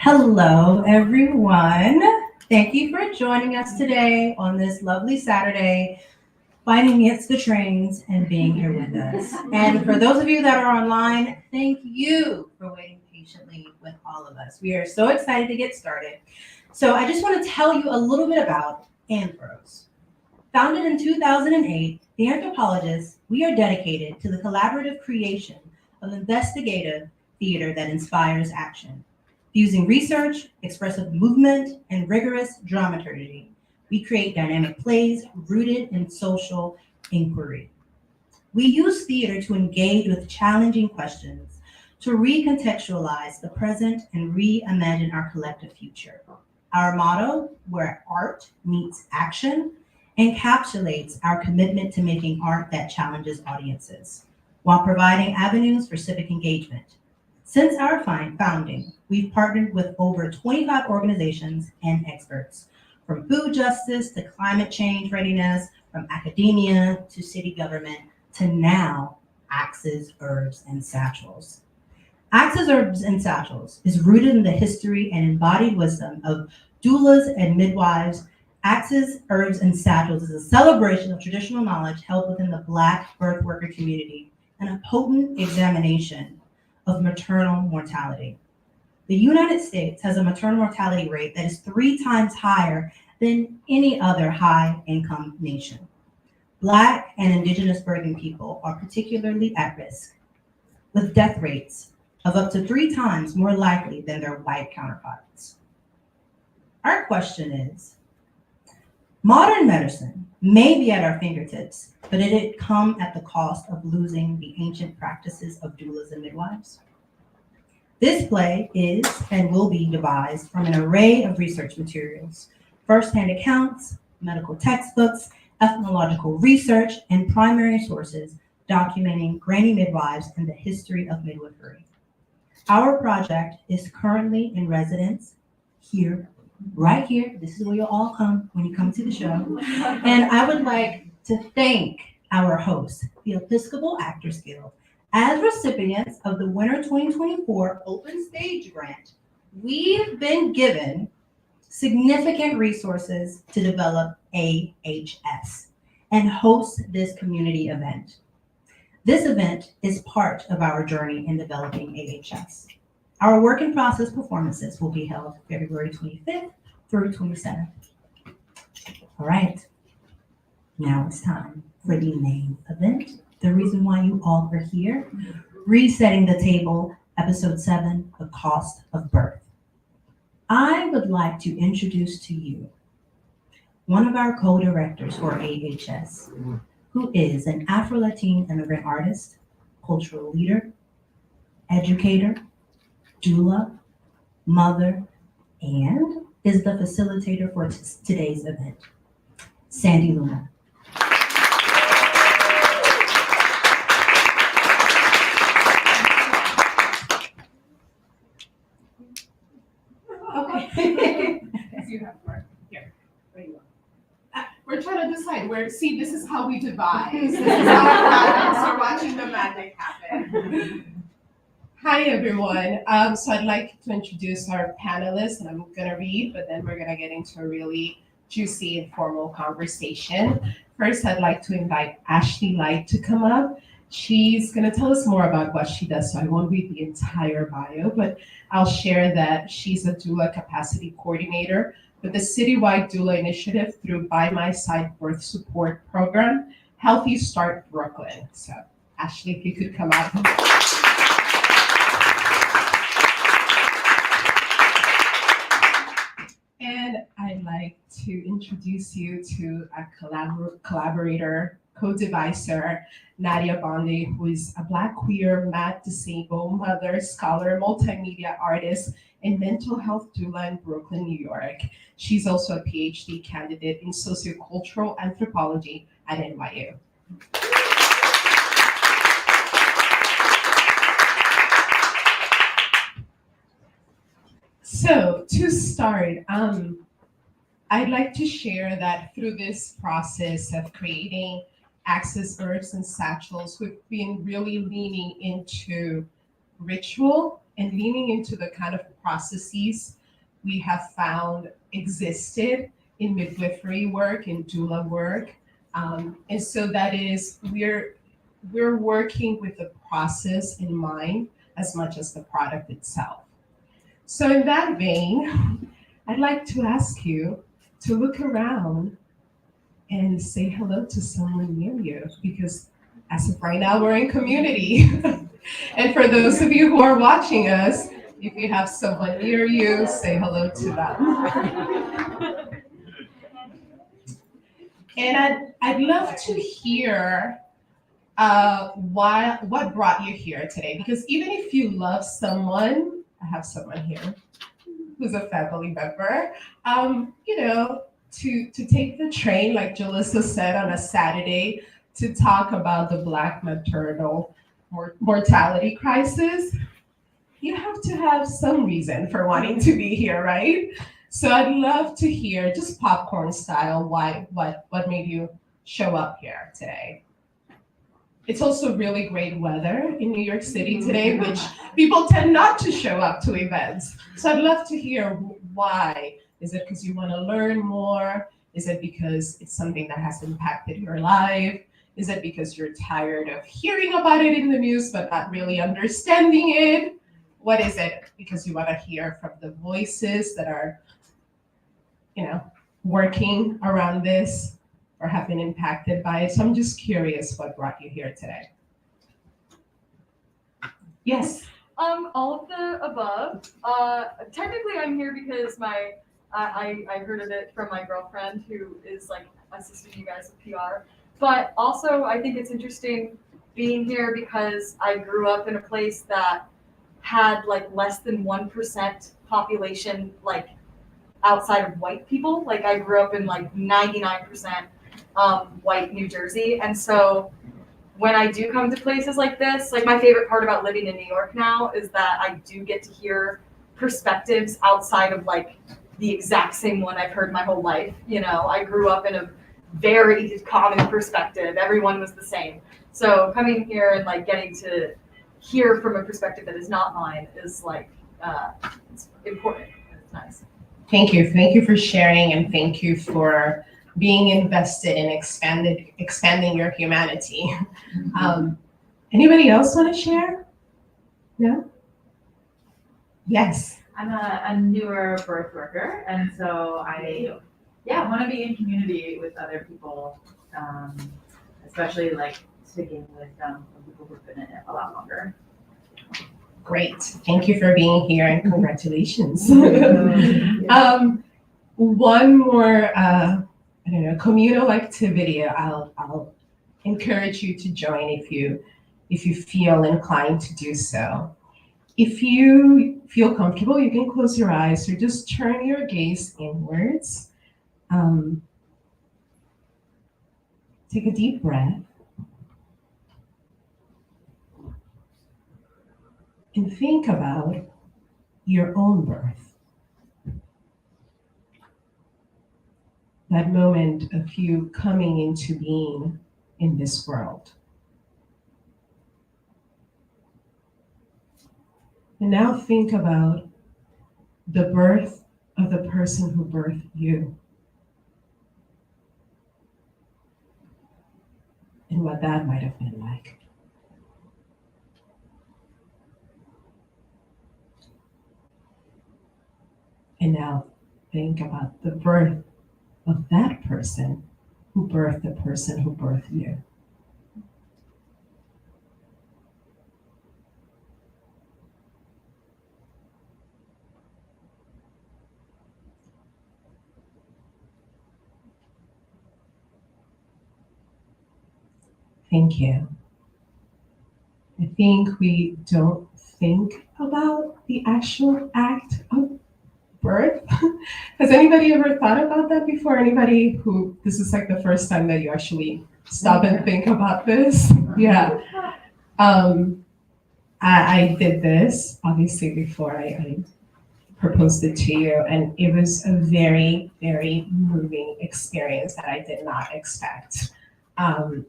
Hello, everyone. Thank you for joining us today on this lovely Saturday, fighting against the trains and being here with us. And for those of you that are online, thank you for waiting patiently with all of us. We are so excited to get started. So I just want to tell you a little bit about Anthros. Founded in 2008, the anthropologists, we are dedicated to the collaborative creation of investigative theater that inspires action. Using research, expressive movement, and rigorous dramaturgy, we create dynamic plays rooted in social inquiry. We use theater to engage with challenging questions, to recontextualize the present and reimagine our collective future. Our motto, where art meets action, encapsulates our commitment to making art that challenges audiences, while providing avenues for civic engagement. Since our founding, we've partnered with over 25 organizations and experts, from food justice to climate change readiness, from academia to city government, to now Axes, Herbs, and Satchels. Axes, Herbs, and Satchels is rooted in the history and embodied wisdom of doulas and midwives. Axes, Herbs, and Satchels is a celebration of traditional knowledge held within the Black birth worker community and a potent examination of maternal mortality. The United States has a maternal mortality rate that is 3 times higher than any other high-income nation. Black and Indigenous birthing people are particularly at risk, with death rates of up to 3 times more likely than their white counterparts. Our question is, modern medicine may be at our fingertips, but did it come at the cost of losing the ancient practices of doulas and midwives? This play is and will be devised from an array of research materials, first-hand accounts, medical textbooks, ethnological research, and primary sources documenting granny midwives and the history of midwifery. Our project is currently in residence here, right here. This is where you'll all come when you come to the show. And I would like to thank our host, the Episcopal Actors Guild. As recipients of the Winter 2024 Open Stage Grant, we've been given significant resources to develop AHS and host this community event. This event is part of our journey in developing AHS. Our work in process performances will be held February 25th through 27th. All right, now it's time for the main event. The reason why you all are here, Resetting the Table, Episode 7, The Cost of Birth. I would like to introduce to you one of our co-directors for AHS, who is an Afro-Latin immigrant artist, cultural leader, educator, doula, mother, and is the facilitator for today's event, Sandy Luna. We're trying to decide where. See, this is how we devise. This is how it happens. We're watching the magic happen. Hi, everyone. So I'd like to introduce our panelists, and I'm gonna read, but then we're gonna get into a really juicy, informal conversation. First, I'd like to invite Ashley Light to come up. She's gonna tell us more about what she does, so I won't read the entire bio, but I'll share that she's a doula capacity coordinator with the citywide doula initiative through By My Side Birth Support Program, Healthy Start Brooklyn. So Ashley, if you could come up. And I I'd like to introduce you to a collaborator, co-deviser, Nadia Bondi, who is a Black queer, mad disabled mother, scholar, multimedia artist, and mental health doula in Brooklyn, New York. She's also a PhD candidate in sociocultural anthropology at NYU. So to start, I'd like to share that through this process of creating access herbs and satchels, we've been really leaning into ritual and leaning into the kind of processes we have found existed in midwifery work and doula work. And so that is, we're working with the process in mind as much as the product itself. So in that vein, I'd like to ask you to look around and say hello to someone near you, because as of right now, we're in community. And for those of you who are watching us, if you have someone near you, say hello to them. And I'd love to hear what brought you here today, because even if you love someone, I have someone here who's a family member, to take the train, like Jalissa said, on a Saturday to talk about the Black maternal mortality crisis, you have to have some reason for wanting to be here, right? So I'd love to hear, just popcorn style, what made you show up here today. It's also really great weather in New York City today, which people tend not to show up to events. So I'd love to hear why. Is it because you want to learn more? Is it because it's something that has impacted your life? Is it because you're tired of hearing about it in the news but not really understanding it? What is it? Because you want to hear from the voices that are, working around this or have been impacted by it. So I'm just curious what brought you here today. Yes. All of the above. Technically, I'm here because I heard of it from my girlfriend who is like assisting you guys with PR. But also, I think it's interesting being here because I grew up in a place that had like less than 1% population, like outside of white people. Like I grew up in like 99% white New Jersey, and so when I do come to places like this, like my favorite part about living in New York now is that I do get to hear perspectives outside of like the exact same one I've heard my whole life. I grew up in a very common perspective. Everyone was the same. So coming here and like getting to hear from a perspective that is not mine is like, it's important. It's nice. Thank you. Thank you for sharing, and thank you for being invested in expanding your humanity. Anybody else want to share? No? Yes. I'm a newer birth worker, and so I want to be in community with other people, especially like sticking with people who've been in it a lot longer. Great. Thank you for being here, and congratulations. One more communal activity I'll encourage you to join if you feel inclined to do so. If you feel comfortable, you can close your eyes or just turn your gaze inwards. Take a deep breath. And think about your own birth. That moment of you coming into being in this world. And now think about the birth of the person who birthed you. And what that might have been like. And now think about the birth of that person who birthed the person who birthed you. Thank you. I think we don't think about the actual act of birth. Has anybody ever thought about that before? Anybody who this is like the first time that you actually stop and think about this? Yeah. I did this obviously before I proposed it to you, and it was a very, very moving experience that I did not expect.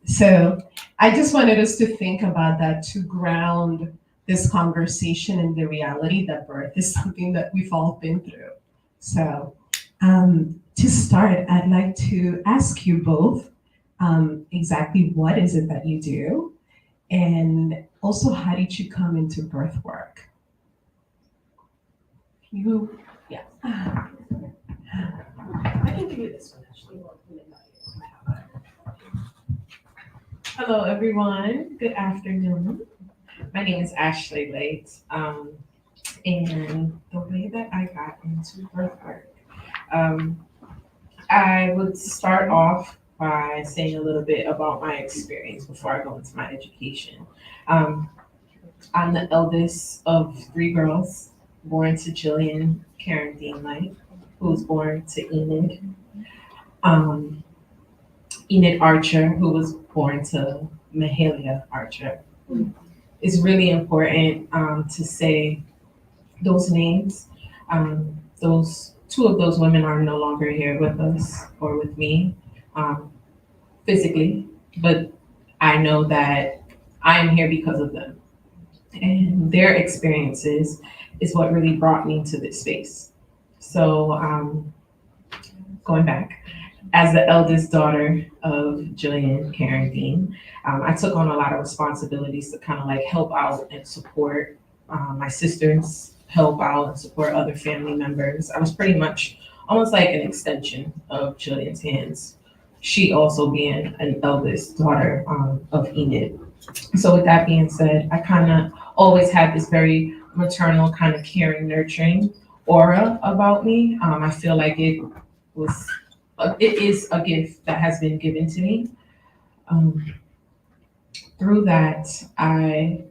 So I just wanted us to think about that, to ground this conversation in the reality that birth is something that we've all been through. So to start, I'd like to ask you both exactly what is it that you do, and also how did you come into birth work? You, yeah. I can give you this one actually. Hello, everyone. Good afternoon. My name is Ashley Late. And the way that I got into birth work, I would start off by saying a little bit about my experience before I go into my education. I'm the eldest of three girls, born to Jillian Karen Dean Light, who was born to Enid Archer, who was born to Mahalia Archer. It's really important to say those names. Those two of those women are no longer here with us or with me physically, but I know that I am here because of them. And their experiences is what really brought me to this space. So going back, as the eldest daughter of Jillian Karen Dean, I took on a lot of responsibilities to kind of like help out and support my sisters, help out and support other family members. I was pretty much almost like an extension of Jillian's hands. She also being an eldest daughter of Enid. So with that being said, I kind of always had this very maternal kind of caring, nurturing aura about me. I feel like it is a gift that has been given to me. Through that, I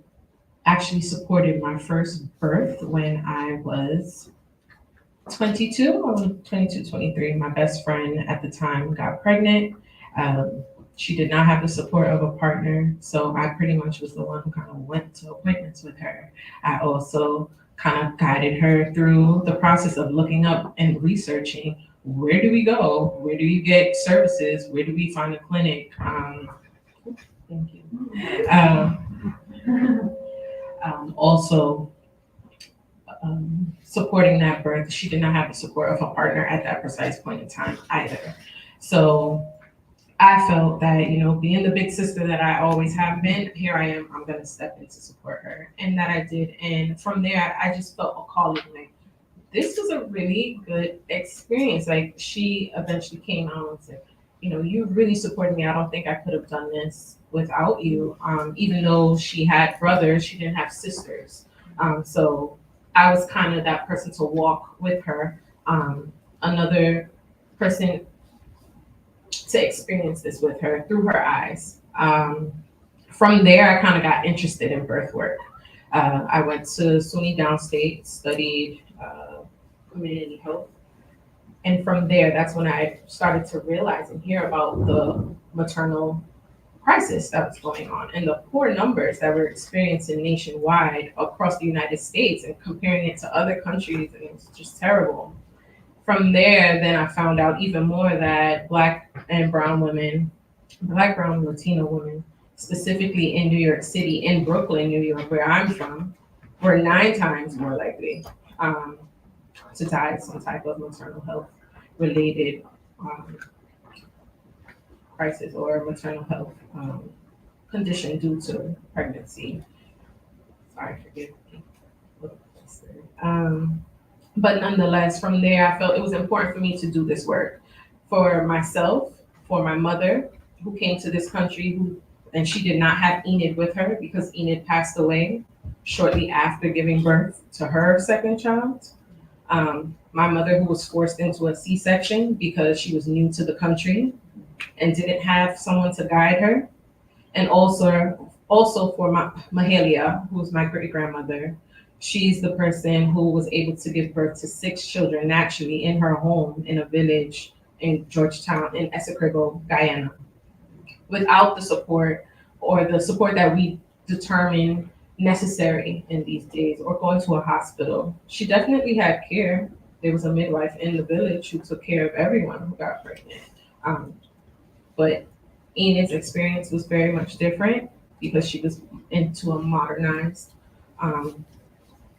actually supported my first birth when I was 23. My best friend at the time got pregnant. She did not have the support of a partner, so I pretty much was the one who kind of went to appointments with her. I also kind of guided her through the process of looking up and researching, where do we go? Where do you get services? Where do we find a clinic? Thank you. Also, supporting that birth, she did not have the support of a partner at that precise point in time either. So I felt that, being the big sister that I always have been, here I am, I'm gonna step in to support her. And that I did. And from there, I just felt a calling, like, this was a really good experience. Like, she eventually came out and said, you really supported me. I don't think I could have done this without you. Even though she had brothers, she didn't have sisters. So I was kind of that person to walk with her. Another person to experience this with her through her eyes. From there, I kind of got interested in birth work. I went to SUNY Downstate, studied community health. And from there, that's when I started to realize and hear about the maternal crisis that was going on and the poor numbers that we're experiencing nationwide across the United States, and comparing it to other countries, and it's just terrible. From there, then I found out even more that Black, brown, Latino women, specifically in New York City, in Brooklyn, New York, where I'm from, were 9 times more likely to die of some type of maternal health related crisis or maternal health condition due to pregnancy. Sorry, forgive me. But nonetheless, from there, I felt it was important for me to do this work for myself, for my mother, who came to this country, and she did not have Enid with her because Enid passed away shortly after giving birth to her second child. My mother, who was forced into a C-section because she was new to the country and didn't have someone to guide her. And also for Mahalia, who's my great grandmother. She's the person who was able to give birth to 6 children naturally in her home in a village in Georgetown in Essequibo, Guyana, without the support or the support that we determine necessary in these days, or going to a hospital. She definitely had care. There was a midwife in the village who took care of everyone who got pregnant. Um, but Enid's experience was very much different because she was into a modernized um,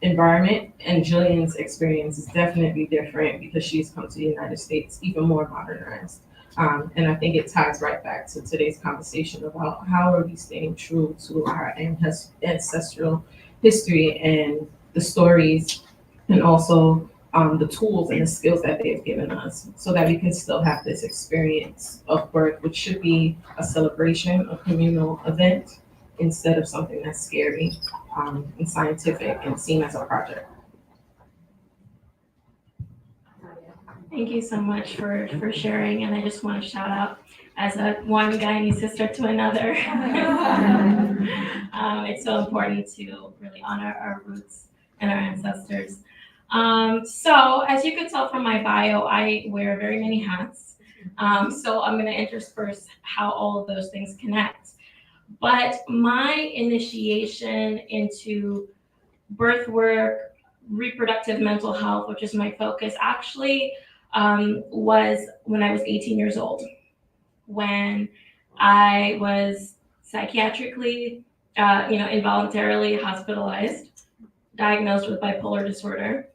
environment, and Jillian's experience is definitely different because she's come to the United States even more modernized. And I think it ties right back to today's conversation about how are we staying true to our ancestral history and the stories, and also the tools and the skills that they've given us, so that we can still have this experience of birth, which should be a celebration, a communal event, instead of something that's scary and scientific and seen as a project. Thank you so much for sharing, and I just want to shout out as a one Guyanese sister to another. It's so important to really honor our roots and our ancestors. So as you could tell from my bio, I wear very many hats. So I'm going to intersperse how all of those things connect. But my initiation into birth work, reproductive mental health, which is my focus, actually was when I was 18 years old, when I was psychiatrically, involuntarily hospitalized, diagnosed with bipolar disorder.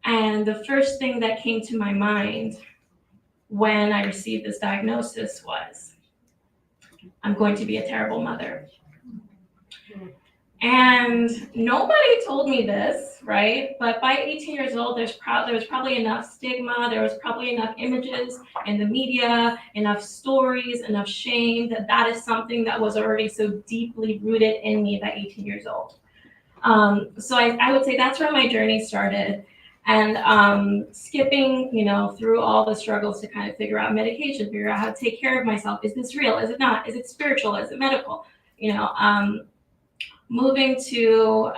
And the first thing that came to my mind when I received this diagnosis was, I'm going to be a terrible mother. And nobody told me this, right? But by 18 years old, there was probably enough stigma, there was probably enough images in the media, enough stories, enough shame, that is something that was already so deeply rooted in me at 18 years old. So I would say that's where my journey started. And skipping, through all the struggles to kind of figure out medication, figure out how to take care of myself. Is this real? Is it not? Is it spiritual? Is it medical? Moving to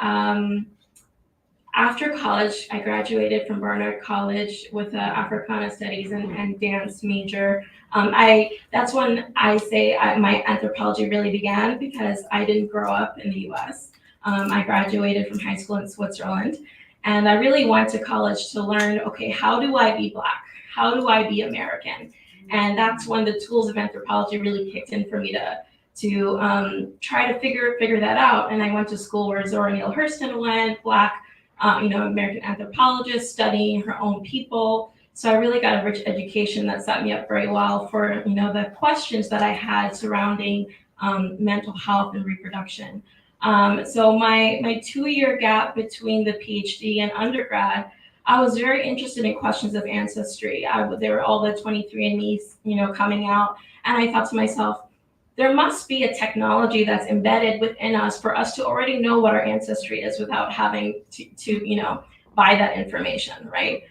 after college, I graduated from Barnard College with an Africana Studies and dance major. That's when I say my anthropology really began, because I didn't grow up in the U.S. I graduated from high school in Switzerland, and I really went to college to learn, okay, how do I be Black? How do I be American? And that's when the tools of anthropology really kicked in for me to try to figure that out. And I went to school where Zora Neale Hurston went, Black, American anthropologist, studying her own people. So I really got a rich education that set me up very well for, the questions that I had surrounding mental health and reproduction. So my 2-year gap between the PhD and undergrad, I was very interested in questions of ancestry. There were all the 23andMe's, coming out, and I thought to myself, there must be a technology that's embedded within us for us to already know what our ancestry is without having to buy that information, right?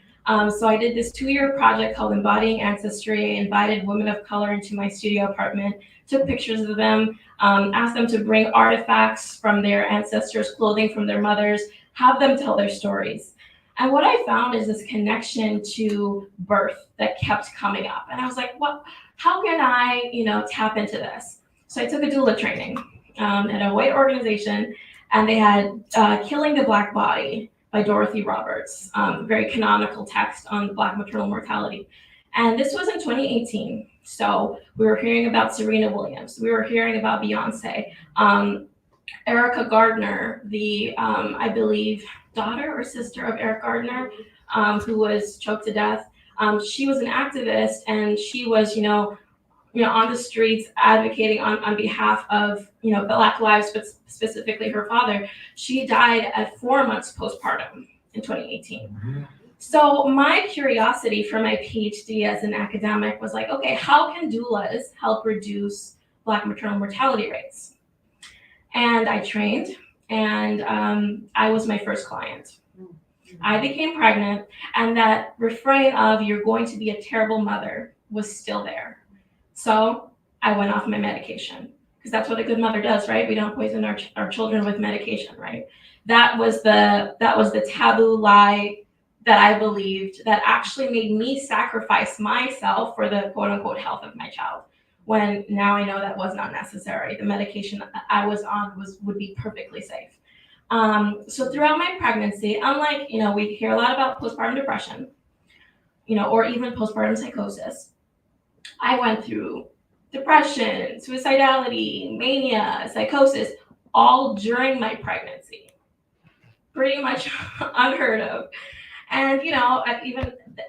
So I did this 2-year project called Embodying Ancestry. I invited women of color into my studio apartment, took pictures of them, asked them to bring artifacts from their ancestors, clothing from their mothers, have them tell their stories. And what I found is this connection to birth that kept coming up. And I was like, what? How can I, tap into this? So I took a doula training at a white organization, and they had Killing the Black Body by Dorothy Roberts, very canonical text on Black maternal mortality. And this was in 2018. So we were hearing about Serena Williams. We were hearing about Beyonce. Erica Gardner, the, I believe, daughter or sister of Eric Gardner, who was choked to death. She was an activist, and she was, on the streets advocating on behalf of, Black lives, but specifically her father. She died at 4 months postpartum in 2018. So my curiosity for my PhD as an academic was like, okay, how can doulas help reduce Black maternal mortality rates? And I trained, and I was my first client. I became pregnant, and that refrain of "you're going to be a terrible mother" was still there. So I went off my medication, because that's what a good mother does, right? We don't poison our children with medication, right? That was the taboo lie that I believed that actually made me sacrifice myself for the quote unquote health of my child. When now I know that was not necessary. The medication I was on would be perfectly safe. So throughout my pregnancy, unlike, we hear a lot about postpartum depression, or even postpartum psychosis, I went through depression, suicidality, mania, psychosis, all during my pregnancy. Pretty much unheard of. And,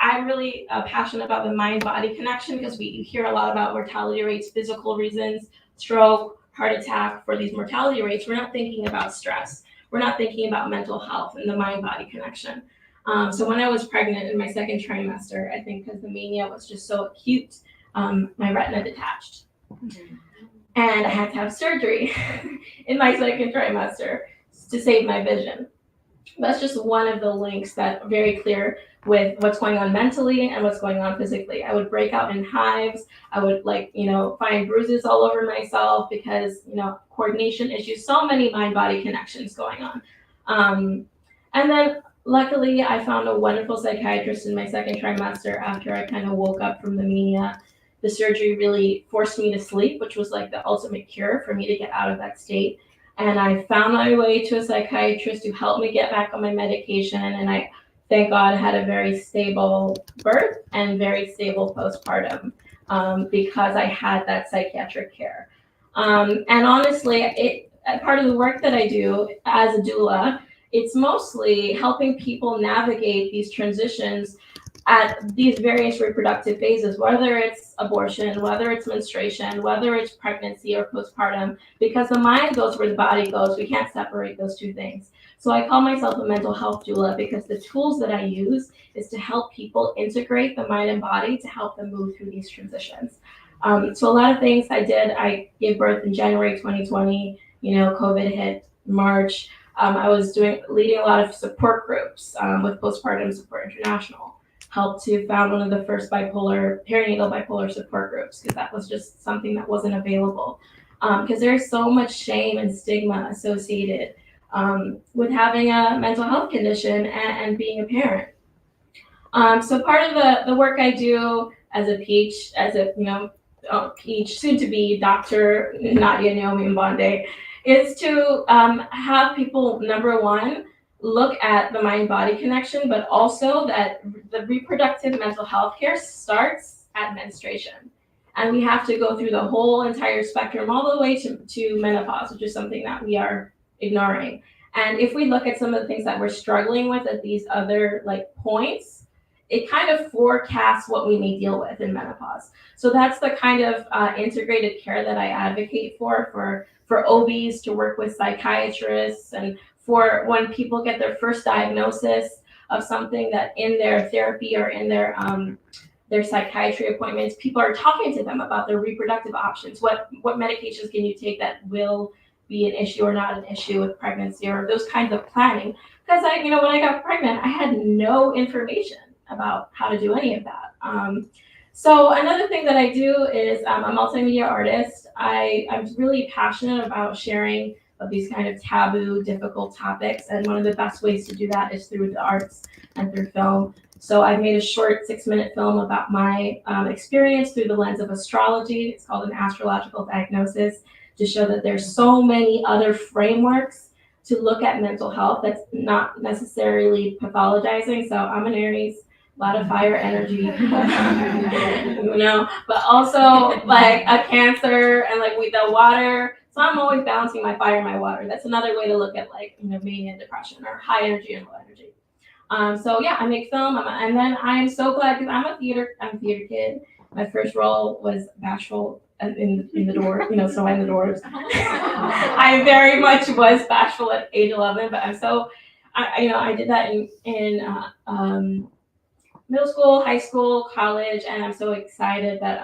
I'm really passionate about the mind-body connection because we hear a lot about mortality rates, physical reasons, stroke, heart attack. For these mortality rates, we're not thinking about stress. We're not thinking about mental health and the mind-body connection. So when I was pregnant in my second trimester, I think because the mania was just so acute, my retina detached. And I had to have surgery in my second trimester to save my vision. That's just one of the links that are very clear with what's going on mentally and what's going on physically. I would break out in hives. I would find bruises all over myself because, coordination issues, so many mind-body connections going on. And then luckily I found a wonderful psychiatrist in my second trimester after I kind of woke up from the mania. The surgery really forced me to sleep, which was like the ultimate cure for me to get out of that state. And I found my way to a psychiatrist who helped me get back on my medication. And I, thank God, had a very stable birth and very stable postpartum because I had that psychiatric care. And honestly, part of the work that I do as a doula, it's mostly helping people navigate these transitions at these various reproductive phases, whether it's abortion, whether it's menstruation, whether it's pregnancy or postpartum, because the mind goes where the body goes. We can't separate those two things. So I call myself a mental health doula because the tools that I use is to help people integrate the mind and body to help them move through these transitions. So a lot of things I did, I gave birth in January 2020, COVID hit March. I was leading a lot of support groups with Postpartum Support International. Helped to found one of the first perinatal bipolar support groups because that was just something that wasn't available. Because there's so much shame and stigma associated with having a mental health condition and being a parent. So part of the work I do as a soon to be Dr. Nadia Naomi Mbonde, is to have people, number one, look at the mind-body connection, but also that the reproductive mental health care starts at menstruation. And we have to go through the whole entire spectrum all the way to menopause, which is something that we are ignoring. And if we look at some of the things that we're struggling with at these other points, it kind of forecasts what we may deal with in menopause. So that's the kind of integrated care that I advocate for OBs to work with psychiatrists and for when people get their first diagnosis of something that in their therapy or in their psychiatry appointments, people are talking to them about their reproductive options. What medications can you take that will be an issue or not an issue with pregnancy, or those kinds of planning. Because when I got pregnant, I had no information about how to do any of that. So another thing that I do is I'm a multimedia artist. I'm really passionate about sharing of these kind of taboo, difficult topics. And one of the best ways to do that is through the arts and through film. So I made a short 6-minute film about my experience through the lens of astrology. It's called An Astrological Diagnosis, to show that there's so many other frameworks to look at mental health that's not necessarily pathologizing. So I'm an Aries, a lot of fire energy, but also like a Cancer and with the water. So I'm always balancing my fire and my water. That's another way to look at mania and depression, or high energy and low energy. So yeah, I make film, and then I'm so glad because I'm a theater kid. My first role was bashful in the door, so in the doors. I very much was bashful at age 11, but I did that in middle school, high school, college, and I'm so excited that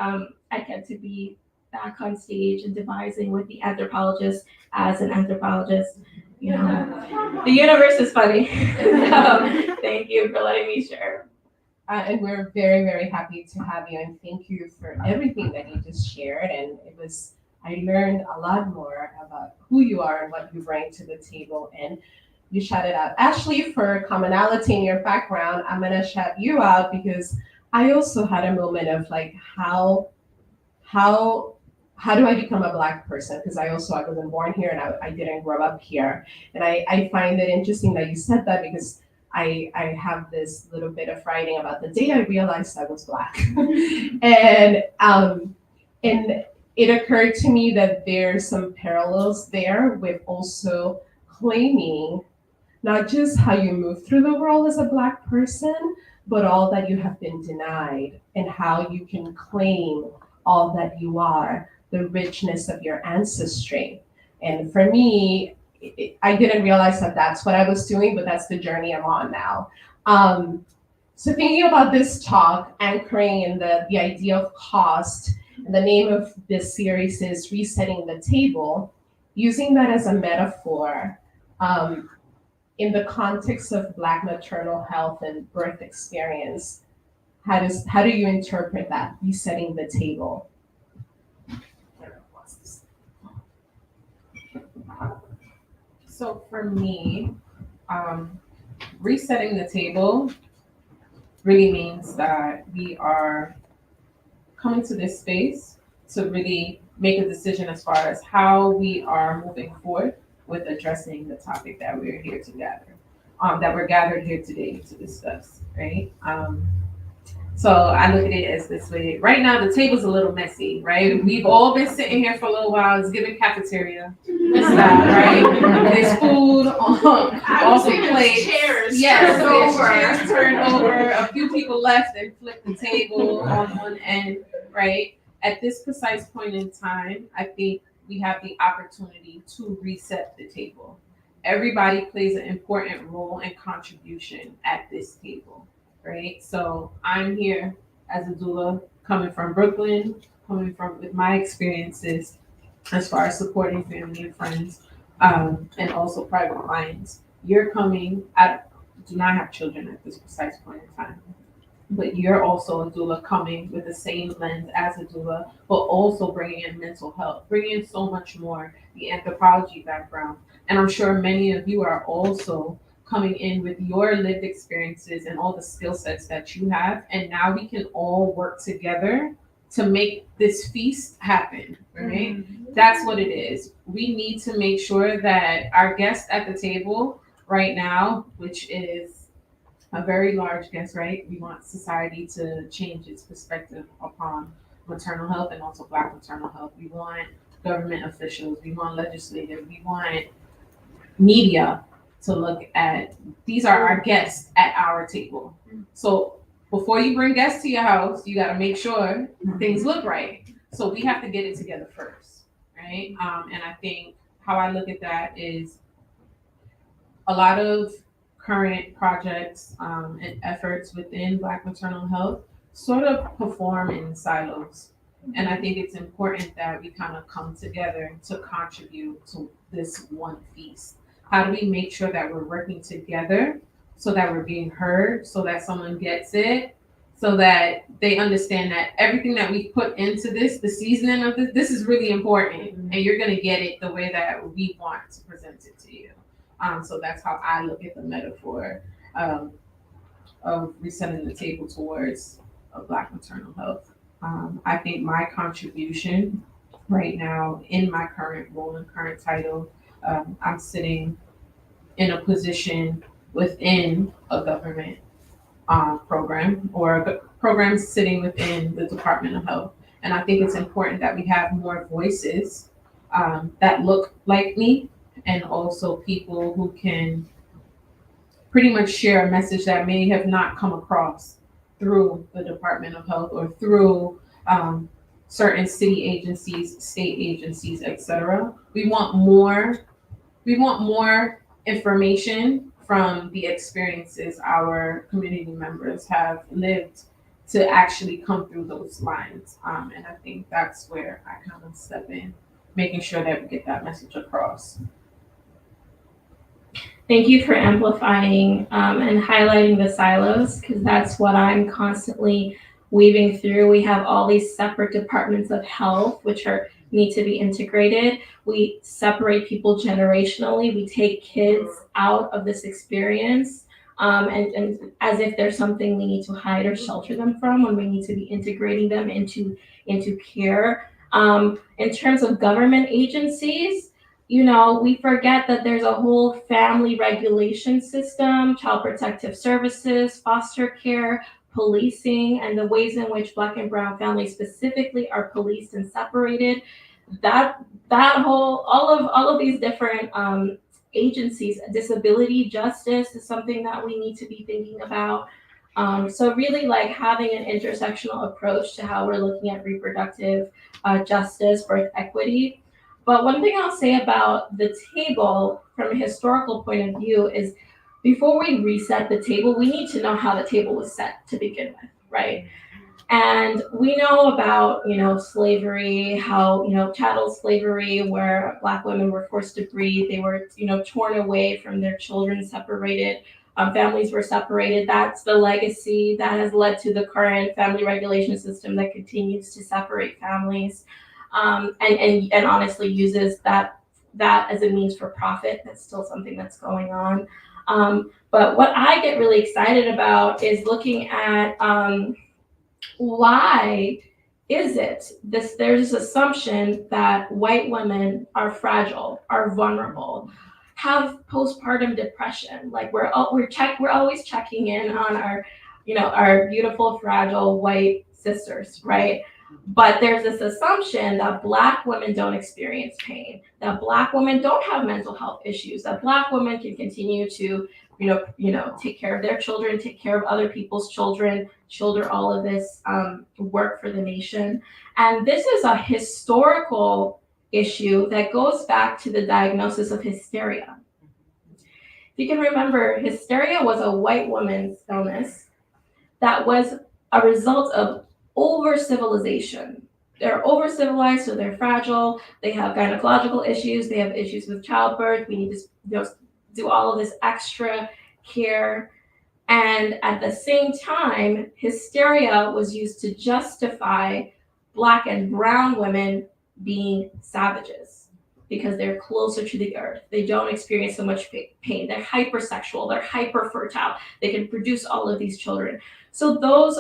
I get to be back on stage and devising with the anthropologist as an anthropologist. The universe is funny. So, thank you for letting me share. And we're very, very happy to have you, and thank you for everything that you just shared. And it was I learned a lot more about who you are and what you bring to the table. And you shouted out Ashley for commonality in your background. I'm gonna shout you out because I also had a moment of like how how do I become a Black person? Because I wasn't born here and I didn't grow up here. And I find it interesting that you said that because I have this little bit of writing about the day I realized I was Black. And it occurred to me that there's some parallels there with also claiming not just how you move through the world as a Black person, but all that you have been denied and how you can claim all that you are, the richness of your ancestry. And for me, I didn't realize that that's what I was doing, but that's the journey I'm on now. So thinking about this talk, anchoring in the idea of cost, and the name of this series is Resetting the Table, using that as a metaphor in the context of Black maternal health and birth experience, how do you interpret that, resetting the table? So for me, resetting the table really means that we are coming to this space to really make a decision as far as how we are moving forward with addressing the topic that we're here to gather, that we're gathered here today to discuss, right? So I look at it as this way. Right now, the table's a little messy, right? We've all been sitting here for a little while. It's giving cafeteria style, right? There's food off the plate. Chairs. Yes, turned there's over. chairs turned over. A few people left and flipped the table on one end, right? At this precise point in time, I think we have the opportunity to reset the table. Everybody plays an important role and contribution at this table, right? So I'm here as a doula coming from Brooklyn, with my experiences as far as supporting family and friends, and also private clients. You're coming, I do not have children at this precise point in time, but you're also a doula coming with the same lens as a doula, but also bringing in mental health, bringing in so much more, the anthropology background. And I'm sure many of you are also coming in with your lived experiences and all the skill sets that you have. And now we can all work together to make this feast happen, right? Mm-hmm. That's what it is. We need to make sure that our guest at the table right now, which is a very large guest, right? We want society to change its perspective upon maternal health and also Black maternal health. We want government officials, we want legislative, we want media to look at, these are our guests at our table. So before you bring guests to your house, you got to make sure things look right. So we have to get it together first, right? And I think how I look at that is a lot of current projects and efforts within Black maternal health sort of perform in silos. And I think it's important that we kind of come together to contribute to this one feast. How do we make sure that we're working together so that we're being heard, so that someone gets it, so that they understand that everything that we put into this, the seasoning of this is really important, and you're going to get it the way that we want to present it to you. So that's how I look at the metaphor of resetting the table towards Black maternal health. I think my contribution right now in my current role and current title, I'm sitting in a position within a government program or a program sitting within the Department of Health. And I think it's important that we have more voices that look like me, and also people who can pretty much share a message that may have not come across through the Department of Health or through certain city agencies, state agencies, etc. We want more information from the experiences our community members have lived to actually come through those lines. And I think that's where I kind of step in, making sure that we get that message across. Thank you for amplifying and highlighting the silos, because that's what I'm constantly weaving through. We have all these separate departments of health, which are need to be integrated. We separate people generationally. We take kids out of this experience, and as if there's something we need to hide or shelter them from, when we need to be integrating them into care. In terms of government agencies, we forget that there's a whole family regulation system, child protective services, foster care, policing, and the ways in which Black and brown families specifically are policed and separated. All of these different agencies, disability justice is something that we need to be thinking about. So really like having an intersectional approach to how we're looking at reproductive justice, birth equity. But one thing I'll say about the table from a historical point of view is before we reset the table, we need to know how the table was set to begin with, right? And we know about, slavery, how, chattel slavery, where Black women were forced to breed, they were, torn away from their children, separated, families were separated. That's the legacy that has led to the current family regulation system that continues to separate families. And honestly uses that as a means for profit. That's still something that's going on. But what I get really excited about is looking at why is it there's this assumption that white women are fragile, are vulnerable, have postpartum depression. Like we're always checking in on our beautiful, fragile white sisters, right? But there's this assumption that Black women don't experience pain, that Black women don't have mental health issues, that Black women can continue to, take care of their children, take care of other people's children, shoulder all of this work for the nation. And this is a historical issue that goes back to the diagnosis of hysteria. If you can remember, hysteria was a white woman's illness that was a result of over-civilization. They're over-civilized, so they're fragile. They have gynecological issues. They have issues with childbirth. We need to do all of this extra care. And at the same time, hysteria was used to justify Black and brown women being savages because they're closer to the earth. They don't experience so much pain. They're hypersexual. They're hyperfertile. They can produce all of these children. So those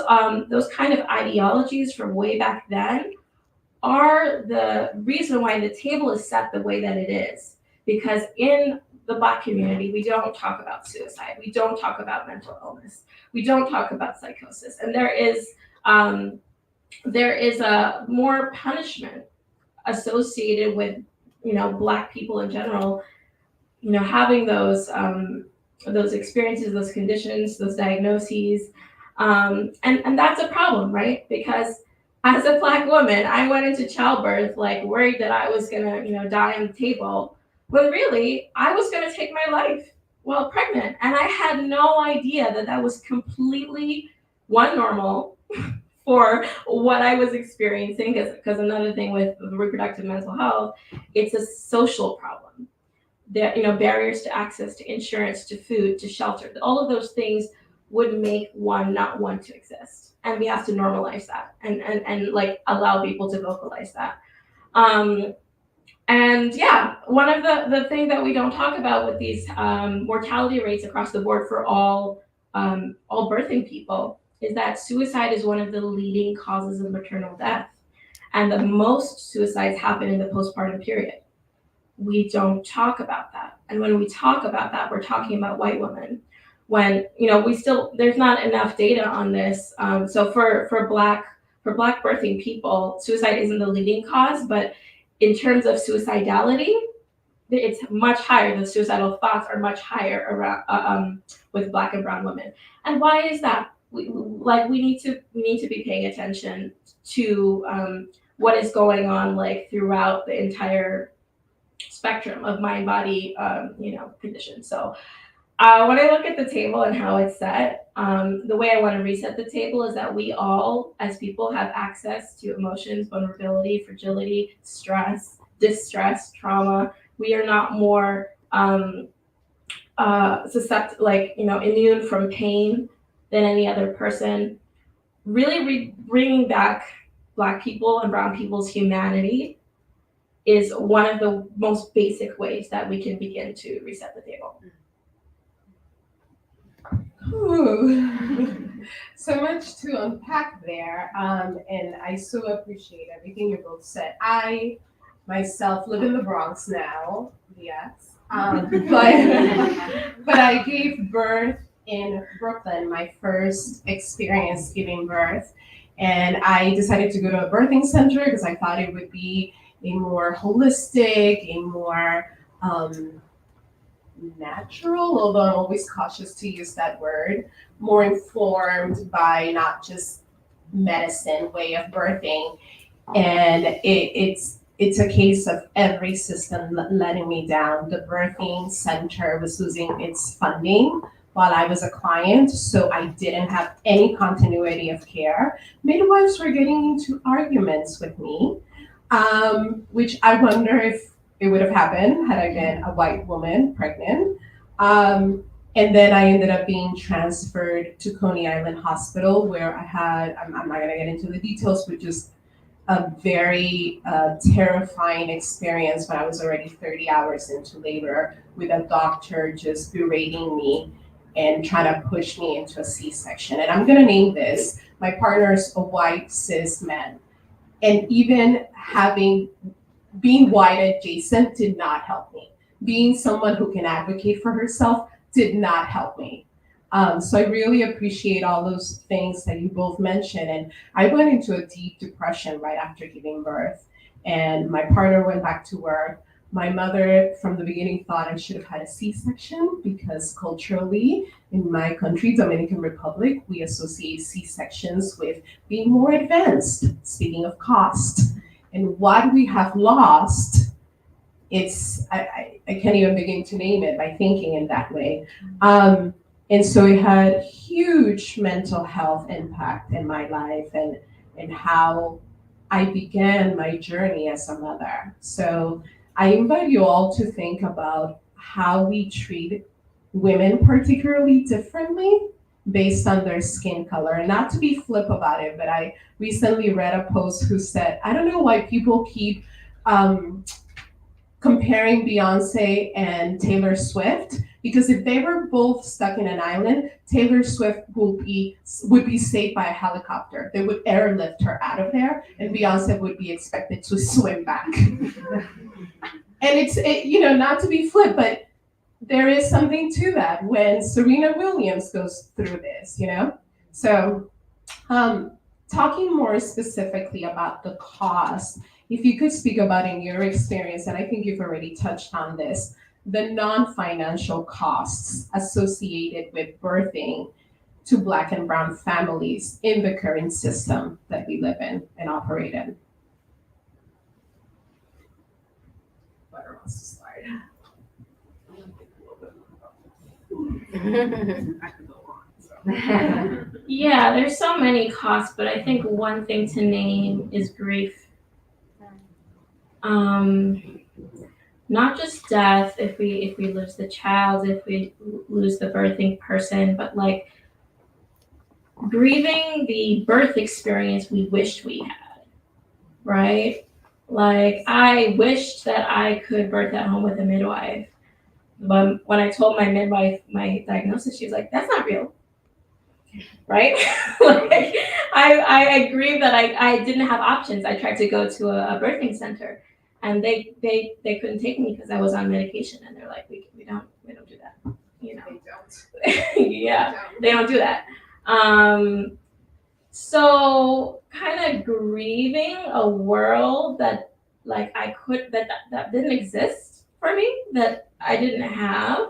kind of ideologies from way back then are the reason why the table is set the way that it is. Because in the Black community, we don't talk about suicide. We don't talk about mental illness. We don't talk about psychosis. And there is a more punishment associated with, Black people in general, having those experiences, those conditions, those diagnoses. And that's a problem, right? Because as a Black woman, I went into childbirth like worried that I was gonna, die on the table, when really I was gonna take my life while pregnant. And I had no idea that was completely normal for what I was experiencing. Because another thing with reproductive mental health, it's a social problem. There, barriers to access to insurance, to food, to shelter, all of those things would make one not want to exist. And we have to normalize that and like allow people to vocalize that. And yeah, one of the things that we don't talk about with these mortality rates across the board for all birthing people is that suicide is one of the leading causes of maternal death. And the most suicides happen in the postpartum period. We don't talk about that. And when we talk about that, we're talking about white women. When, there's not enough data on this. So for black birthing people, suicide isn't the leading cause, but in terms of suicidality, it's much higher. The suicidal thoughts are much higher around with Black and brown women. And why is that? We need to be paying attention to what is going on throughout the entire spectrum of mind body conditions. So when I look at the table and how it's set, the way I want to reset the table is that we all, as people, have access to emotions, vulnerability, fragility, stress, distress, trauma. We are not more susceptible, immune from pain than any other person. Really bringing back Black people and brown people's humanity is one of the most basic ways that we can begin to reset the table. Ooh. So much to unpack there, and I so appreciate everything you both said. I myself live in the Bronx now, yes, but I gave birth in Brooklyn, my first experience giving birth, and I decided to go to a birthing center because I thought it would be a more holistic, a more natural, although I'm always cautious to use that word, more informed by not just medicine way of birthing. And it's a case of every system letting me down. The birthing center was losing its funding while I was a client, so I didn't have any continuity of care. Midwives were getting into arguments with me, which I wonder if it would have happened had I been a white woman pregnant. And then I ended up being transferred to Coney Island Hospital, where I had, I'm not gonna get into the details, but just a very terrifying experience when I was already 30 hours into labor with a doctor just berating me and trying to push me into a C-section. And I'm gonna name this, my partner's a white cis man. And even being white adjacent did not help me. Being someone who can advocate for herself did not help me. So I really appreciate all those things that you both mentioned. And I went into a deep depression right after giving birth. And my partner went back to work. My mother, from the beginning, thought I should have had a C-section because culturally, in my country, Dominican Republic, we associate C-sections with being more advanced, speaking of cost. And what we have lost, I can't even begin to name it by thinking in that way. And so it had huge mental health impact in my life and how I began my journey as a mother. So I invite you all to think about how we treat women particularly differently based on their skin color. And not to be flip about it, but I recently read a post who said, I don't know why people keep comparing Beyonce and Taylor Swift, because if they were both stuck in an island, Taylor Swift would be saved by a helicopter. They would airlift her out of there, and Beyonce would be expected to swim back. And it's not to be flip, but there is something to that when Serena Williams goes through this, So talking more specifically about the cost, if you could speak about in your experience, and I think you've already touched on this, the non-financial costs associated with birthing to Black and Brown families in the current system that we live in and operate in. Whoever wants to start. Yeah, there's so many costs, but I think one thing to name is grief. Not just death, if we lose the child, if we lose the birthing person, but like grieving the birth experience we wished we had, right? Like I wished that I could birth at home with a midwife. But when I told my midwife my diagnosis, she was like, that's not real. Right? Like I grieved that I didn't have options. I tried to go to a birthing center and they couldn't take me because I was on medication, and they're like, we don't do that. They don't. Yeah, they don't do that. So kind of grieving a world that like that didn't exist for me, that I didn't have.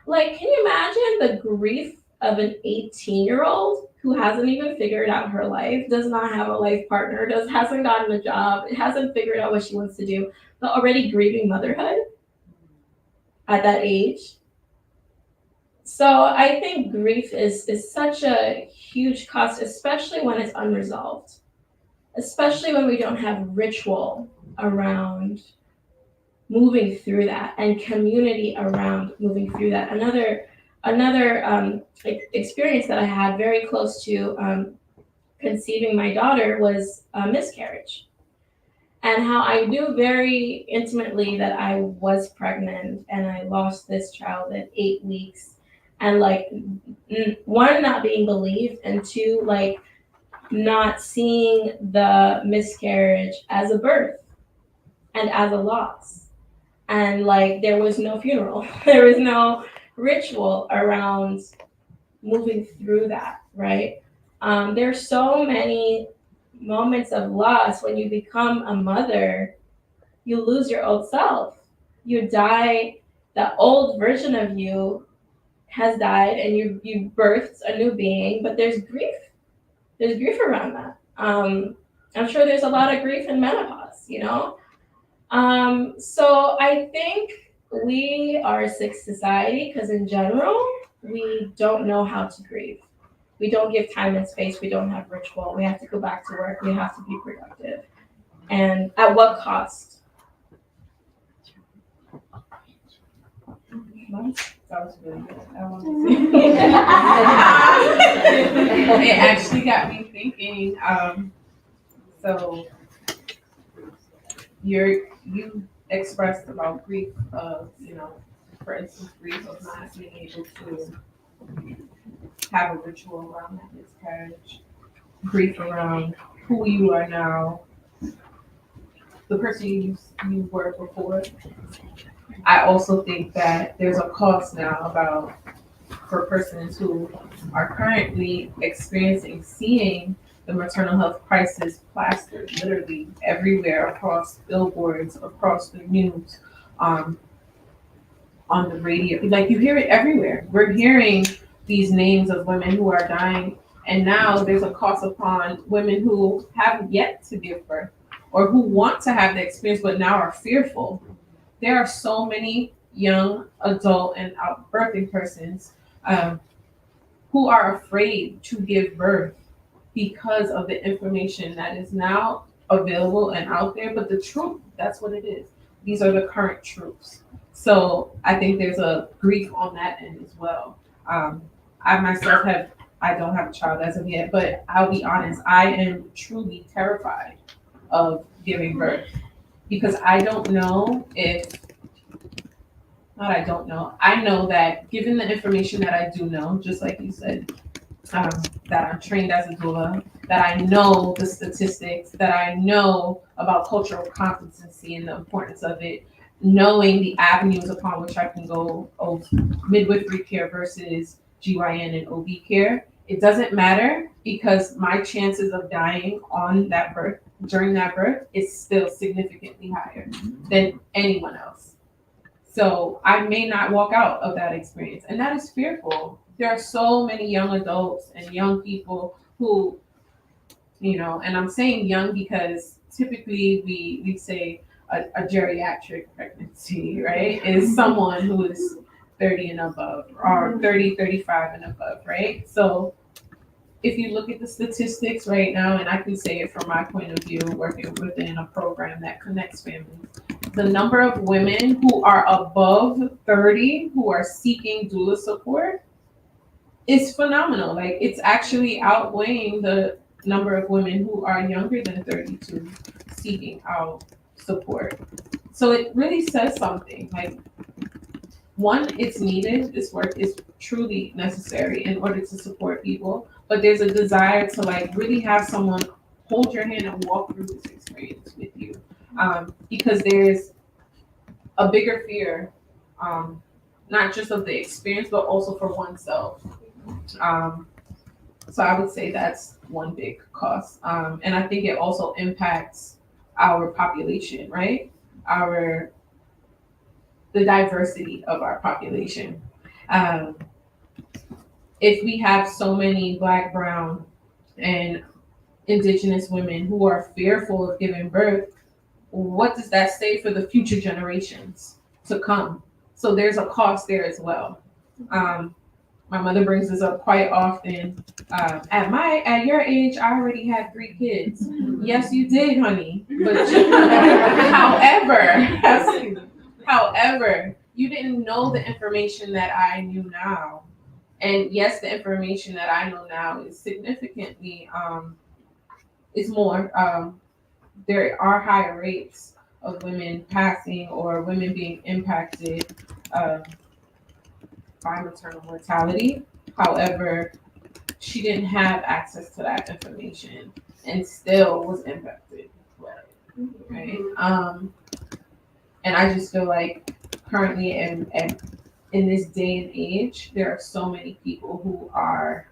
Like, can you imagine the grief of an 18-year-old who hasn't even figured out her life, does not have a life partner, hasn't gotten a job, hasn't figured out what she wants to do, but already grieving motherhood at that age? So I think grief is such a huge cost, especially when it's unresolved, especially when we don't have ritual around moving through that and community around moving through that. Another experience that I had very close to conceiving my daughter was a miscarriage. and how I knew very intimately that I was pregnant and I lost this child at 8 weeks. And like, one, not being believed, and two, like, not seeing the miscarriage as a birth and as a loss. And like, there was no funeral, there was no ritual around moving through that, right? There's so many moments of loss when you become a mother. You lose your old self. You die. The old version of you has died, and you birthed a new being. But there's grief. There's grief around that. I'm sure there's a lot of grief in menopause. So I think we are a sick society because in general we don't know how to grieve. We don't give time and space. We don't have ritual. We have to go back to work. We have to be productive. And at what cost? That was really good. I want to see. It actually got me thinking. So you expressed about grief of, for instance, grief of not being able to have a ritual around that miscarriage, grief around who you are now, the person you were before. I also think that there's a cost now for persons who are currently seeing the maternal health crisis plastered literally everywhere across billboards, across the news, on the radio. Like, you hear it everywhere. We're hearing these names of women who are dying, and now there's a cost upon women who have yet to give birth or who want to have the experience but now are fearful. There are so many young adult and birthing persons who are afraid to give birth because of the information that is now available and out there. But the truth, that's what it is. These are the current truths. So I think there's a grief on that end as well. I myself I don't have a child as of yet, but I'll be honest, I am truly terrified of giving birth because I don't know I know that given the information that I do know, just like you said, that I'm trained as a doula, that I know the statistics, that I know about cultural competency and the importance of it, knowing the avenues upon which I can go of midwifery care versus GYN and OB care. It doesn't matter because my chances of dying during that birth is still significantly higher than anyone else. So I may not walk out of that experience, and that is fearful. There are so many young adults and young people who, and I'm saying young because typically we say a geriatric pregnancy, right, is someone who is 30 and above or 30, 35 and above, right? So if you look at the statistics right now, and I can say it from my point of view, working within a program that connects families, the number of women who are above 30 who are seeking doula support is phenomenal. Like, it's actually outweighing the number of women who are younger than 32 seeking out support. So it really says something. Like, one, it's needed. This work is truly necessary in order to support people. But there's a desire to really have someone hold your hand and walk through this experience with you, because there's a bigger fear, not just of the experience, but also for oneself. So I would say that's one big cost, and I think it also impacts our population, right? The diversity of our population. If we have so many Black, brown, and Indigenous women who are fearful of giving birth, what does that say for the future generations to come? So there's a cost there as well. My mother brings this up quite often. At your age, I already had 3 kids. Yes, you did, honey. But however, you didn't know the information that I knew now. And yes, the information that I know now is significantly, is more there are higher rates of women passing or women being impacted uh, by maternal mortality. However, she didn't have access to that information and still was impacted, right? And I just feel like currently and in this day and age, there are so many people who are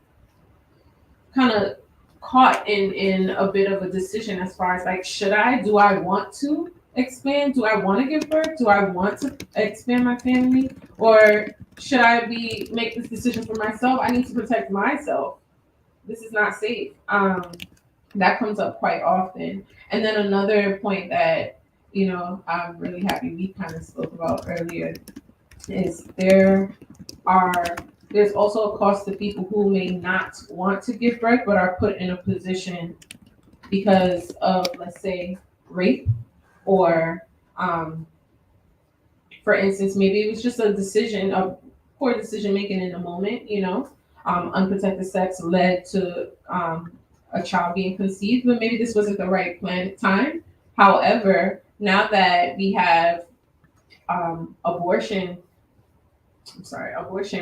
kind of caught in a bit of a decision as far as like, should I? Do I want to expand? Do I want to give birth? Do I want to expand my family? Or should I make this decision for myself? I need to protect myself. This is not safe. That comes up quite often. And then another point that, I'm really happy we kind of spoke about earlier is there's also a cost to people who may not want to give birth but are put in a position because of, let's say, rape or for instance, maybe it was just a poor decision making in the moment, unprotected sex led to a child being conceived, but maybe this wasn't the right plan at time. However, now that we have abortion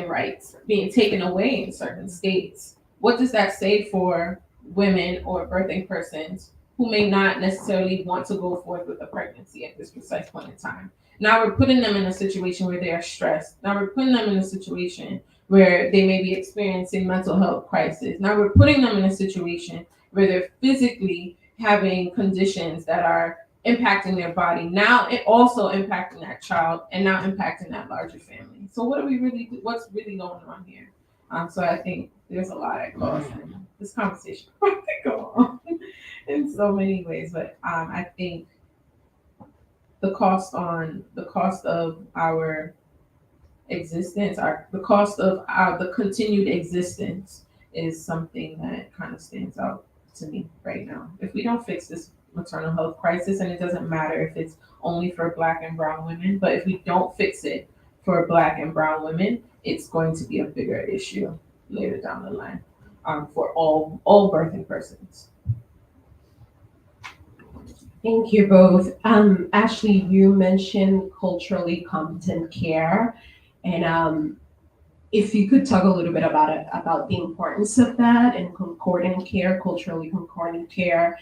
rights being taken away in certain states, what does that say for women or birthing persons who may not necessarily want to go forth with a pregnancy at this precise point in time? Now we're putting them in a situation where they are stressed. Now we're putting them in a situation where they may be experiencing mental health crisis. Now we're putting them in a situation where they're physically having conditions that are impacting their body. Now it also impacting that child and now impacting that larger family. So what's really going on here? So I think there's a lot at cost, and this conversation could go on in so many ways. But I think the cost of our existence, the cost of the continued existence is something that kind of stands out to me right now. If we don't fix this maternal health crisis, and it doesn't matter if it's only for Black and brown women, but if we don't fix it for Black and brown women, it's going to be a bigger issue later down the line for all birthing persons. Thank you both. Ashley, you mentioned culturally competent care, and if you could talk a little bit about the importance of that and concordant care, culturally concordant care,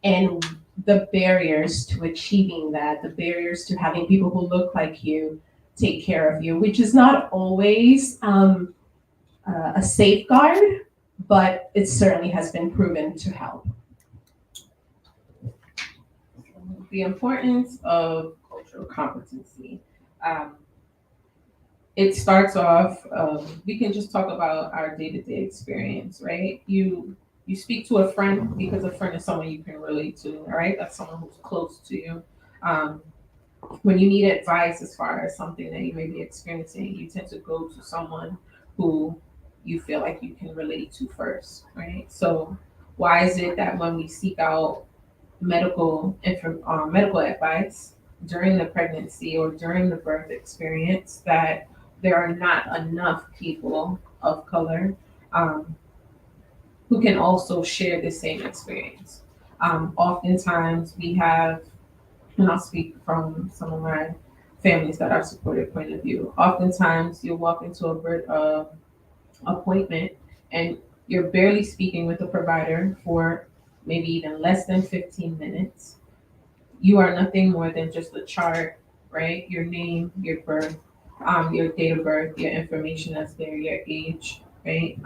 and the barriers to achieving that, the barriers to having people who look like you take care of you, which is not always a safeguard, but it certainly has been proven to help. The importance of cultural competency. It starts off, we can just talk about our day-to-day experience, right? You speak to a friend because a friend is someone you can relate to, all right? That's someone who's close to you. When you need advice as far as something that you may be experiencing, you tend to go to someone who you feel like you can relate to first, right? So why is it that when we seek out medical advice during the pregnancy or during the birth experience, that there are not enough people of color who can also share the same experience? Oftentimes we have, and I'll speak from some of my families that are supportive point of view. Oftentimes you'll walk into a birth appointment and you're barely speaking with the provider for maybe even less than 15 minutes. You are nothing more than just a chart, right? Your name, your birth, your date of birth, your information that's there, your age, right?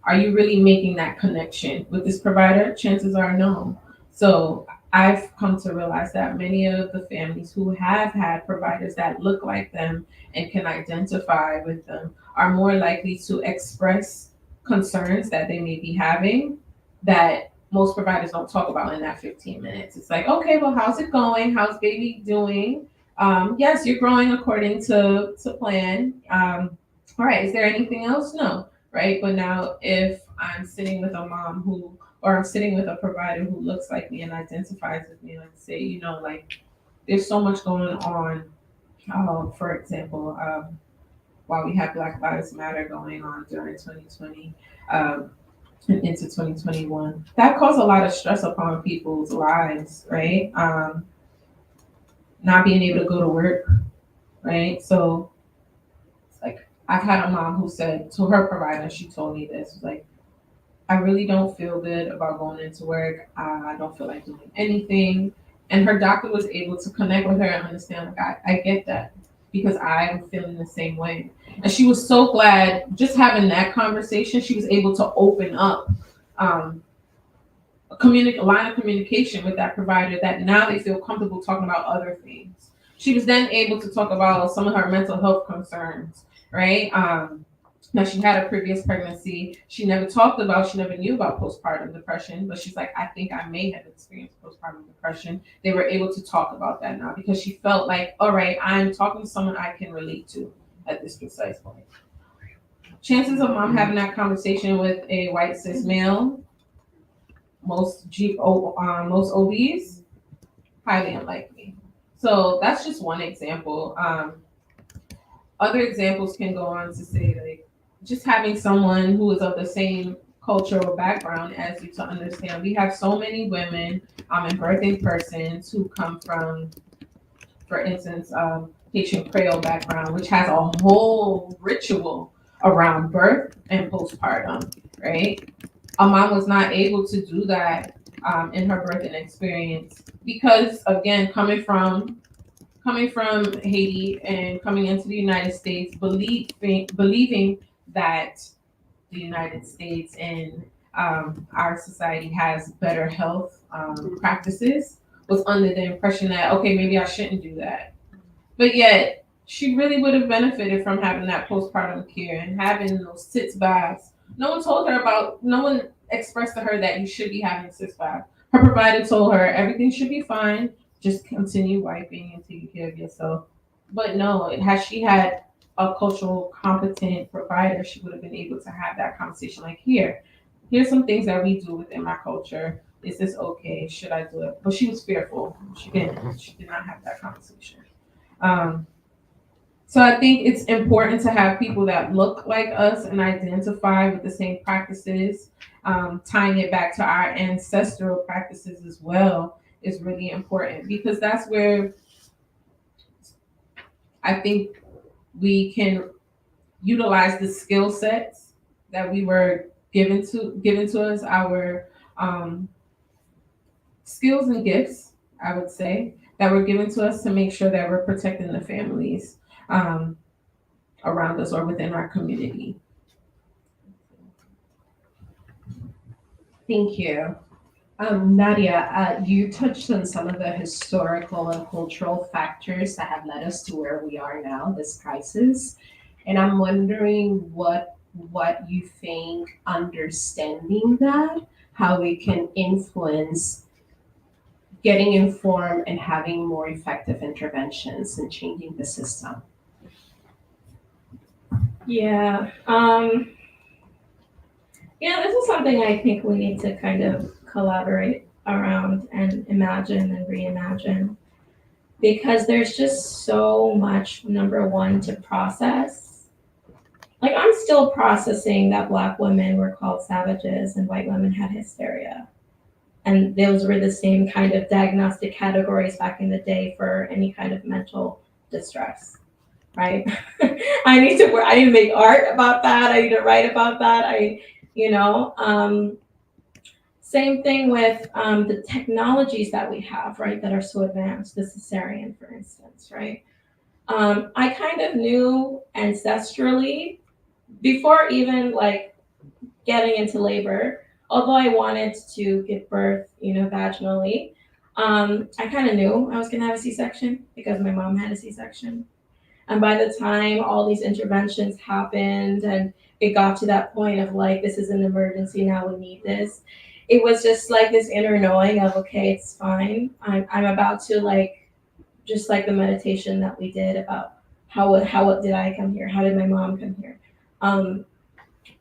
Are you really making that connection with this provider? Chances are no. So I've come to realize that many of the families who have had providers that look like them and can identify with them are more likely to express concerns that they may be having that most providers don't talk about in that 15 minutes. It's like, okay, well, how's it going? How's baby doing? Yes, you're growing according to plan. All right, is there anything else? No, right? But now if I'm sitting with a mom or I'm sitting with a provider who looks like me and identifies with me, let's say, like there's so much going on. For example, while we have Black Lives Matter going on during 2020, and into 2021. That caused a lot of stress upon people's lives, right? Not being able to go to work, right? So it's like I've had a mom who said to her provider, she told me this, like, I really don't feel good about going into work. I don't feel like doing anything. And her doctor was able to connect with her and understand, like, I get that because I'm feeling the same way. And she was so glad just having that conversation, she was able to open up a line of communication with that provider that now they feel comfortable talking about other things. She was then able to talk about some of her mental health concerns, right? Now she had a previous pregnancy. She never knew about postpartum depression, but she's like, I think I may have experienced postpartum depression. They were able to talk about that now because she felt like, all right, I'm talking to someone I can relate to at this precise point. Chances of mom having that conversation with a white cis male, most OBs, highly unlikely. So that's just one example. Other examples can go on to say, like, just having someone who is of the same cultural background as you to understand. We have so many women and birthing persons who come from, for instance, Haitian Creole background, which has a whole ritual around birth and postpartum, right? A mom was not able to do that in her birthing experience because, again, coming from Haiti and coming into the United States, believing that the United States and our society has better health practices, was under the impression that, okay, maybe I shouldn't do that. But yet, she really would have benefited from having that postpartum care and having those sitz baths. No one expressed to her that you should be having sitz baths. Her provider told her everything should be fine, just continue wiping and taking care of yourself. But no, had she had a cultural competent provider, she would have been able to have that conversation like, here's some things that we do within my culture. Is this okay? Should I do it? But she was fearful. She did not have that conversation. So I think it's important to have people that look like us and identify with the same practices. Tying it back to our ancestral practices as well is really important because that's where I think we can utilize the skill sets that we were given to us, our skills and gifts, I would say, that were given to us to make sure that we're protecting the families around us or within our community. Thank you. Nadia, you touched on some of the historical and cultural factors that have led us to where we are now, this crisis. And I'm wondering what you think understanding that, how we can influence getting informed and having more effective interventions and changing the system. Yeah. This is something I think we need to kind of collaborate around and imagine and reimagine because there's just so much, number one, to process. Like, I'm still processing that Black women were called savages and white women had hysteria. And those were the same kind of diagnostic categories back in the day for any kind of mental distress, right? I need to make art about that. I need to write about that. Same thing with the technologies that we have, right, that are so advanced, the cesarean, for instance, right? I kind of knew ancestrally before even like getting into labor, although I wanted to give birth, vaginally, I kind of knew I was gonna have a C-section because my mom had a C-section. And by the time all these interventions happened and it got to that point of like, this is an emergency, now we need this, it was just like this inner knowing of, okay, it's fine. I'm about to like, just like the meditation that we did about how did I come here? How did my mom come here?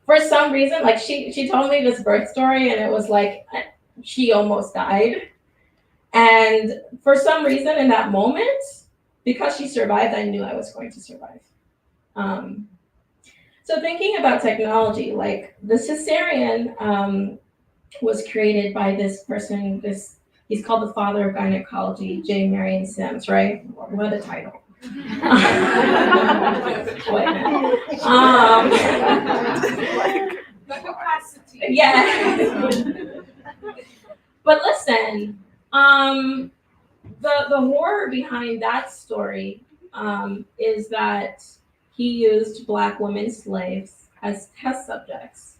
For some reason, like she told me this birth story and it was like, she almost died. And for some reason in that moment, because she survived, I knew I was going to survive. So thinking about technology, like the cesarean was created by this person, he's called the father of gynecology, J. Marion Sims, right? What a title. White man. The capacity. Yeah. But listen, the horror behind that story is that he used Black women slaves as test subjects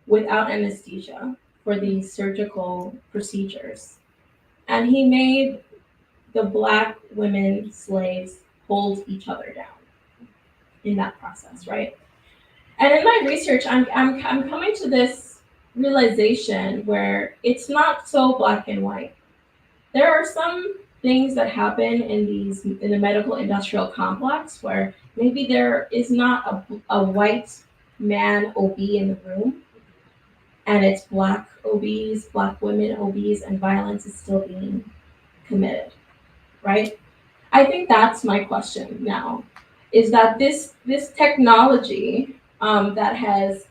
without anesthesia for these surgical procedures. And he made the Black women slaves hold each other down in that process, right? And in my research, I'm coming to this realization where it's not so black and white. There are some things that happen in the medical industrial complex where maybe there is not a white man OB in the room, and it's Black OBs, Black women OBs, and violence is still being committed, right? I think that's my question now, is that this technology that has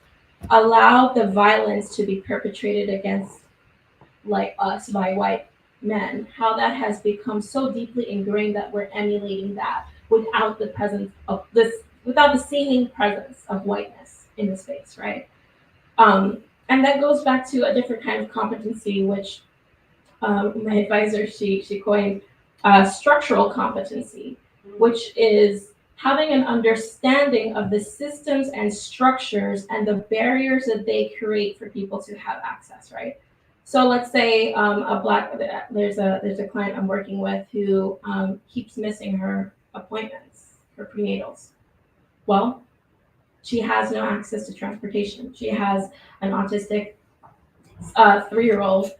allowed the violence to be perpetrated against like us by white men, how that has become so deeply ingrained that we're emulating that without the presence of this, without the seeming presence of whiteness in the space, right? And that goes back to a different kind of competency, which my advisor, she coined structural competency, which is having an understanding of the systems and structures and the barriers that they create for people to have access, right? So let's say there's a client I'm working with who keeps missing her appointments, her prenatals. Well, she has no access to transportation. She has an autistic 3-year-old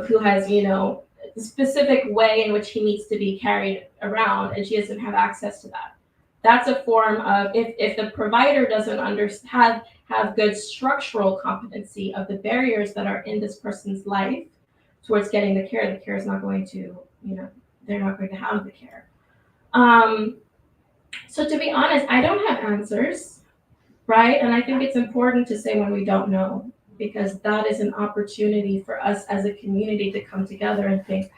who has, a specific way in which he needs to be carried around, and she doesn't have access to that. That's a form of, if the provider doesn't have good structural competency of the barriers that are in this person's life towards getting the care is not going to, they're not going to have the care. So to be honest, I don't have answers, right? And I think it's important to say when we don't know, because that is an opportunity for us as a community to come together and think,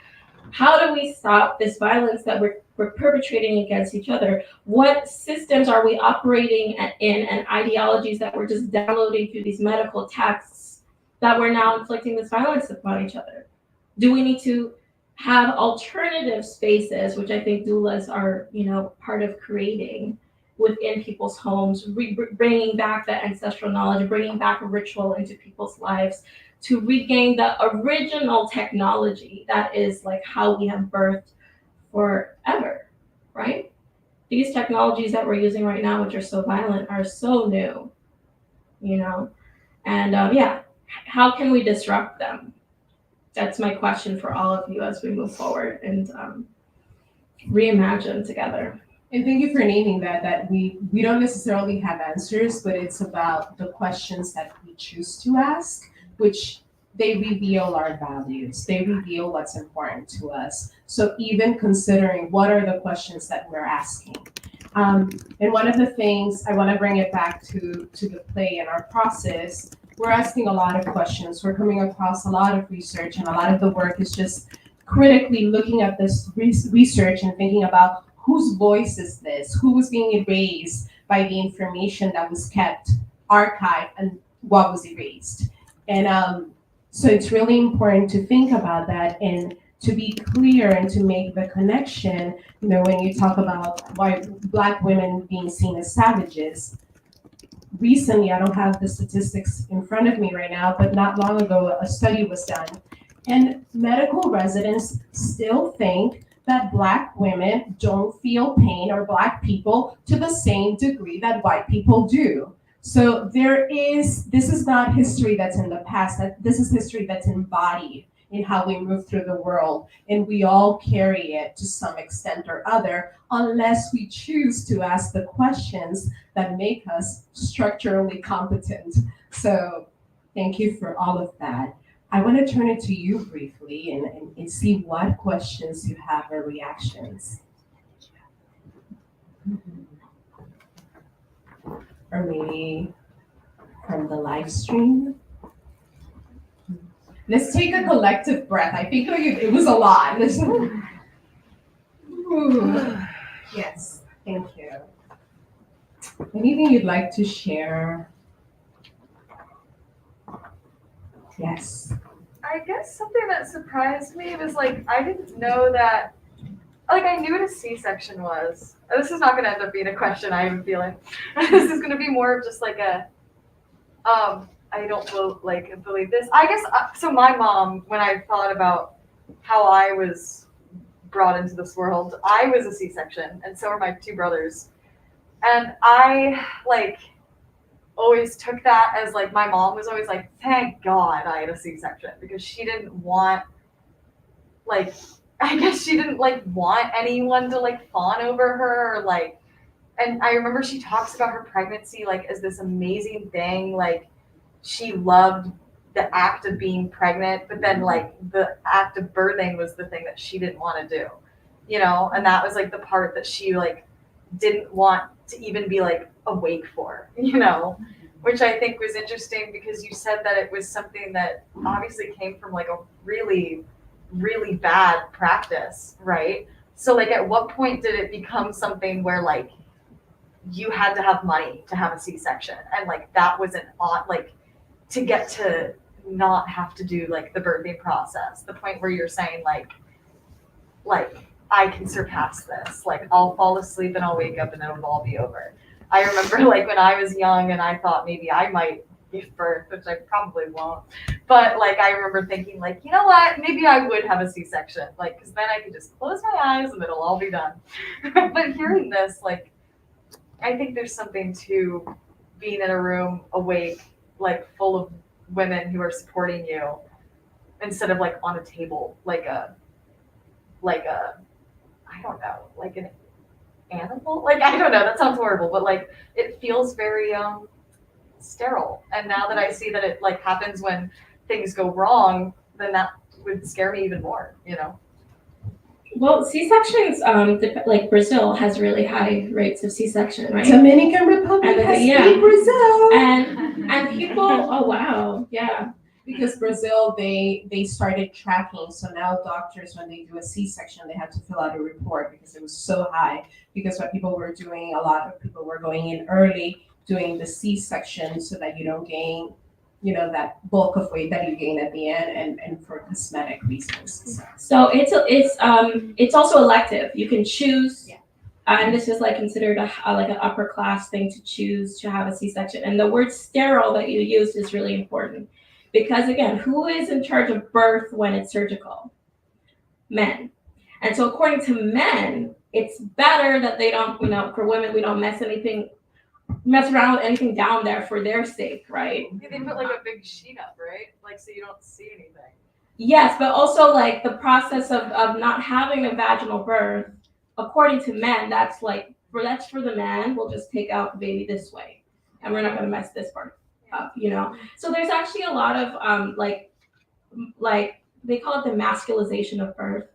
how do we stop this violence that we're perpetrating against each other? What systems are we operating in and ideologies that we're just downloading through these medical texts that we're now inflicting this violence upon each other? Do we need to have alternative spaces, which I think doulas are, part of creating within people's homes, bringing back that ancestral knowledge, bringing back a ritual into people's lives to regain the original technology that is like how we have birthed forever, right? These technologies that we're using right now, which are so violent, are so new, and how can we disrupt them? That's my question for all of you as we move forward and reimagine together. And thank you for naming that we don't necessarily have answers, but it's about the questions that we choose to ask, which they reveal our values. They reveal what's important to us. So even considering what are the questions that we're asking. And one of the things, I want to bring it back to the play and our process, we're asking a lot of questions. We're coming across a lot of research, and a lot of the work is just critically looking at this research and thinking about whose voice is this? Who was being erased by the information that was kept archived and what was erased? And so it's really important to think about that and to be clear and to make the connection, when you talk about why Black women being seen as savages. Recently, I don't have the statistics in front of me right now, but not long ago, a study was done. And medical residents still think that Black women don't feel pain, or Black people, to the same degree that white people do. So this is not history that's in the past, this is history that's embodied in how we move through the world. And we all carry it to some extent or other, unless we choose to ask the questions that make us structurally competent. So thank you for all of that. I want to turn it to you briefly and see what questions you have or reactions. All or maybe from the live stream. Let's take a collective breath. I think it was a lot. Yes, thank you. Anything you'd like to share? Yes. I guess something that surprised me was like I didn't know that. Like I knew what a C-section was. This is not going to end up being a question. I have a feeling this is going to be more of just like a. I don't believe this. I guess so. My mom, when I thought about how I was brought into this world, I was a C-section, and so were my two brothers. And I always took that as like my mom was always like, thank God I had a C-section because she didn't want I guess she didn't want anyone to fawn over her or and I remember she talks about her pregnancy as this amazing thing. She loved the act of being pregnant, but then the act of birthing was the thing that she didn't want to do, and that was the part that she didn't want to even be awake for, which I think was interesting because you said that it was something that obviously came from a really, really bad practice, right? So at what point did it become something where you had to have money to have a C-section and that was an odd to get to not have to do the birthing process, the point where you're saying I can surpass this. I'll fall asleep and I'll wake up and it'll all be over. I remember when I was young and I thought maybe I might give birth, which I probably won't. But I remember thinking you know what, maybe I would have a C-section, because then I could just close my eyes and it'll all be done. But hearing this, I think there's something to being in a room awake, full of women who are supporting you instead of on a table, I don't know, an animal. I don't know, that sounds horrible, but it feels very sterile. And now that I see that it happens when things go wrong, then that would scare me even more, Well, C-sections, Brazil has really high rates of C-section, right? Dominican Republic has beat Brazil. And people, oh wow, yeah. Because Brazil, they started tracking. So now doctors, when they do a C-section, they have to fill out a report because it was so high. Because what people were doing, a lot of people were going in early doing the C-section so that you don't gain, that bulk of weight that you gain at the end and for cosmetic reasons. So it's also elective. You can choose. Yeah. And this is considered an upper class thing to choose to have a C-section. And the word sterile that you used is really important. Because again, who is in charge of birth when it's surgical? Men. And so according to men, it's better that they don't, for women, we don't mess around with anything down there for their sake, right? Yeah, they put a big sheet up, right? So you don't see anything. Yes, but also the process of not having a vaginal birth, according to men, that's for the man, we'll just take out the baby this way. And we're not gonna mess this part up, So there's actually a lot of they call it the masculization of birth,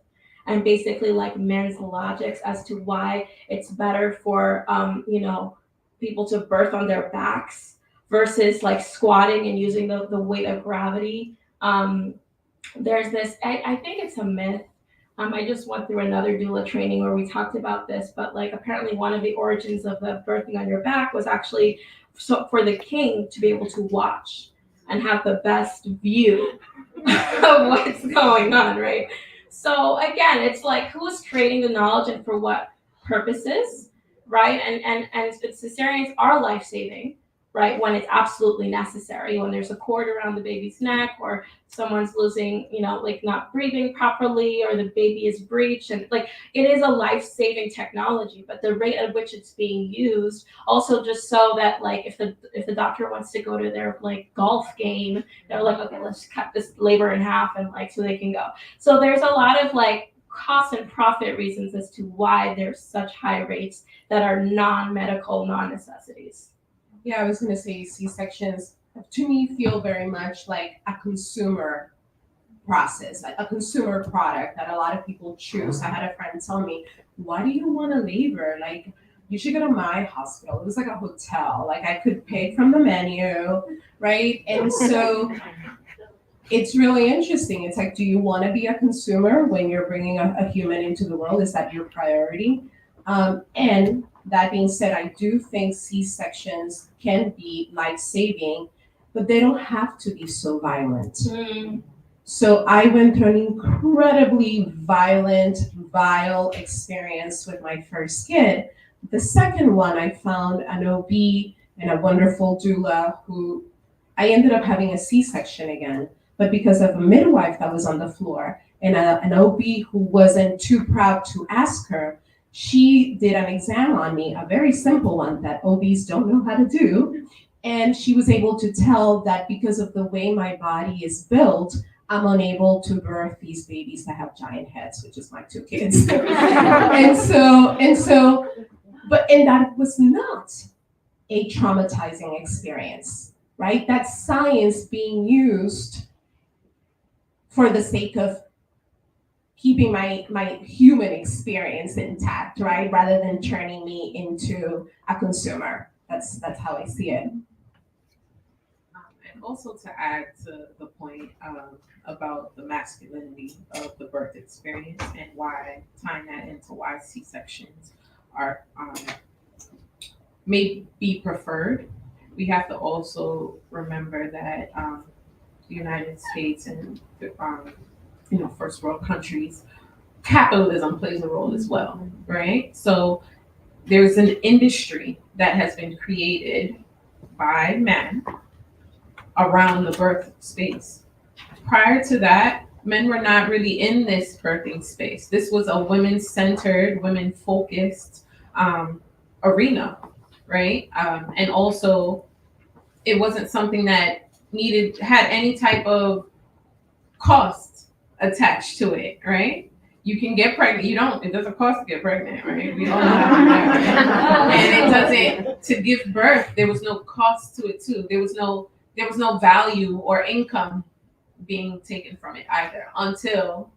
and basically men's logics as to why it's better for people to birth on their backs versus squatting and using the weight of gravity. There's this, I think it's a myth. I just went through another doula training where we talked about this, but apparently one of the origins of the birthing on your back was actually so for the king to be able to watch and have the best view of what's going on, right? So again, it's who's creating the knowledge and for what purposes, right? And cesareans are life-saving, right? When it's absolutely necessary, when there's a cord around the baby's neck or someone's losing, not breathing properly or the baby is breached. And it is a life-saving technology, but the rate at which it's being used also just so that if the doctor wants to go to their golf game, they're okay, let's cut this labor in half and so they can go. So there's a lot of cost and profit reasons as to why there's such high rates that are non-medical, non-necessities. Yeah, I was going to say C-sections to me feel very much like a consumer process, like a consumer product that a lot of people choose. I had a friend tell me, why do you want to labor? you should go to my hospital. It was like a hotel. Like I could pick from the menu, right? And so it's really interesting. It's like, do you want to be a consumer when you're bringing a human into the world? Is that your priority? And that being said, I do think C-sections can be life-saving, but they don't have to be so violent. So I went through an incredibly violent, vile experience with my first kid. The second one, I found an OB and a wonderful doula who I ended up having a C-section again, but because of a midwife that was on the floor and an OB who wasn't too proud to ask her, she did an exam on me, a very simple one that OBs don't know how to do. And she was able to tell that because of the way my body is built, I'm unable to birth these babies that have giant heads, which is my two kids. and that was not a traumatizing experience, right? That's science being used for the sake of keeping my human experience intact, right? Rather than turning me into a consumer. That's how I see it. And also to add to the point about the masculinity of the birth experience and why tying that into why C-sections are may be preferred, we have to also remember that the United States and first world countries, capitalism plays a role as well, right? So there's an industry that has been created by men around the birth space. Prior to that, men were not really in this birthing space. This was a women-centered, women-focused arena, right? And also, it wasn't something that had any type of cost attached to it, right? You can get pregnant. It doesn't cost to get pregnant, right? We all know how to do that. And it doesn't, to give birth, there was no cost to it too. There was no value or income being taken from it either until,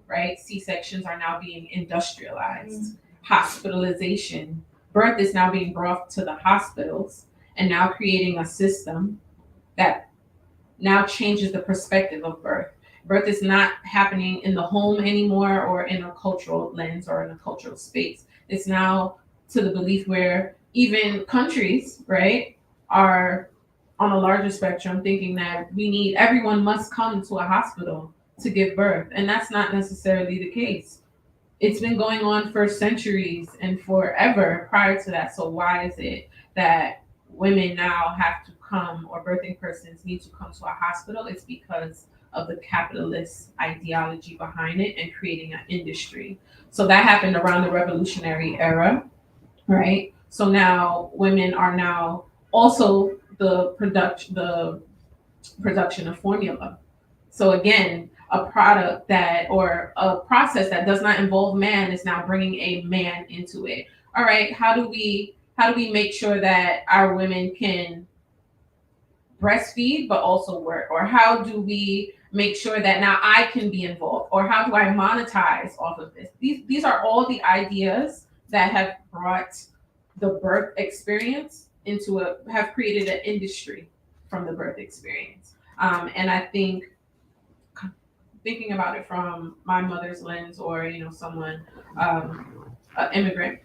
right, C-sections are now being industrialized. Hospitalization. Birth is now being brought to the hospitals and now creating a system that now changes the perspective of birth. Birth is not happening in the home anymore or in a cultural lens or in a cultural space. It's now to the belief where even countries, right, are on a larger spectrum thinking that everyone must come to a hospital to give birth. And that's not necessarily the case. It's been going on for centuries and forever prior to that. So why is it that women now have to come, or birthing persons need to come to a hospital? It's because of the capitalist ideology behind it and creating an industry. So that happened around the Revolutionary era, right? So now women are now also the production of formula. So again, a product or a process that does not involve man is now bringing a man into it. All right, how do we make sure that our women can breastfeed but also work? Or how do we make sure that now I can be involved? Or how do I monetize off of this? These are all the ideas that have brought the birth experience have created an industry from the birth experience. And I think thinking about it from my mother's lens, or someone an immigrant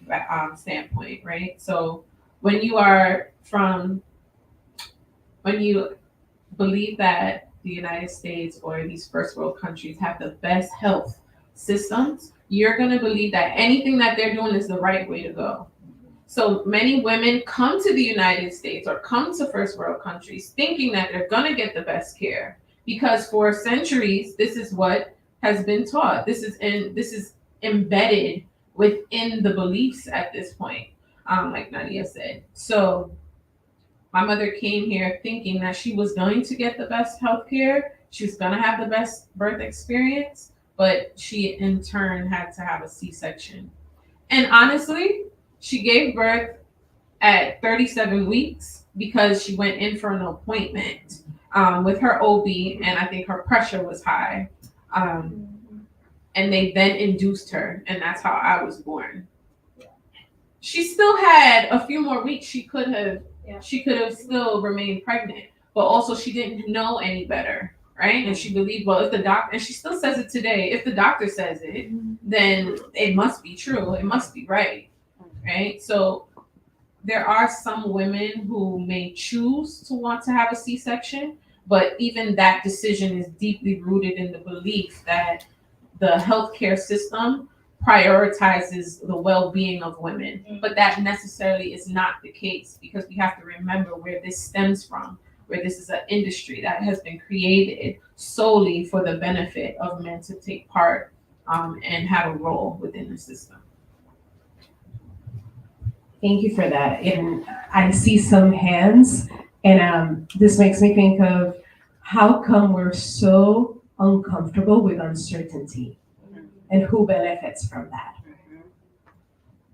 standpoint, right? So when you believe that the United States or these first world countries have the best health systems, you're going to believe that anything that they're doing is the right way to go. So many women come to the United States or come to first world countries thinking that they're going to get the best care, because for centuries, this is what has been taught. This is embedded within the beliefs at this point, like Nadia said. So my mother came here thinking that she was going to get the best healthcare, she was going to have the best birth experience, but she in turn had to have a C-section. And honestly, she gave birth at 37 weeks because she went in for an appointment with her OB, and I think her pressure was high. And they then induced her, and that's how I was born. she still had a few more weeks. She could have Yeah. still remained pregnant, but also she didn't know any better, right? And she believed, well, if the doctor, and she still says it today, if the doctor says it, then it must be true. It must be right, right? So there are some women who may choose to want to have a C-section, but even that decision is deeply rooted in the belief that the healthcare system prioritizes the well-being of women. But that necessarily is not the case, because we have to remember where this stems from, where this is an industry that has been created solely for the benefit of men to take part and have a role within the system. Thank you for that. And I see some hands, and this makes me think of how come we're so uncomfortable with uncertainty, and who benefits from that.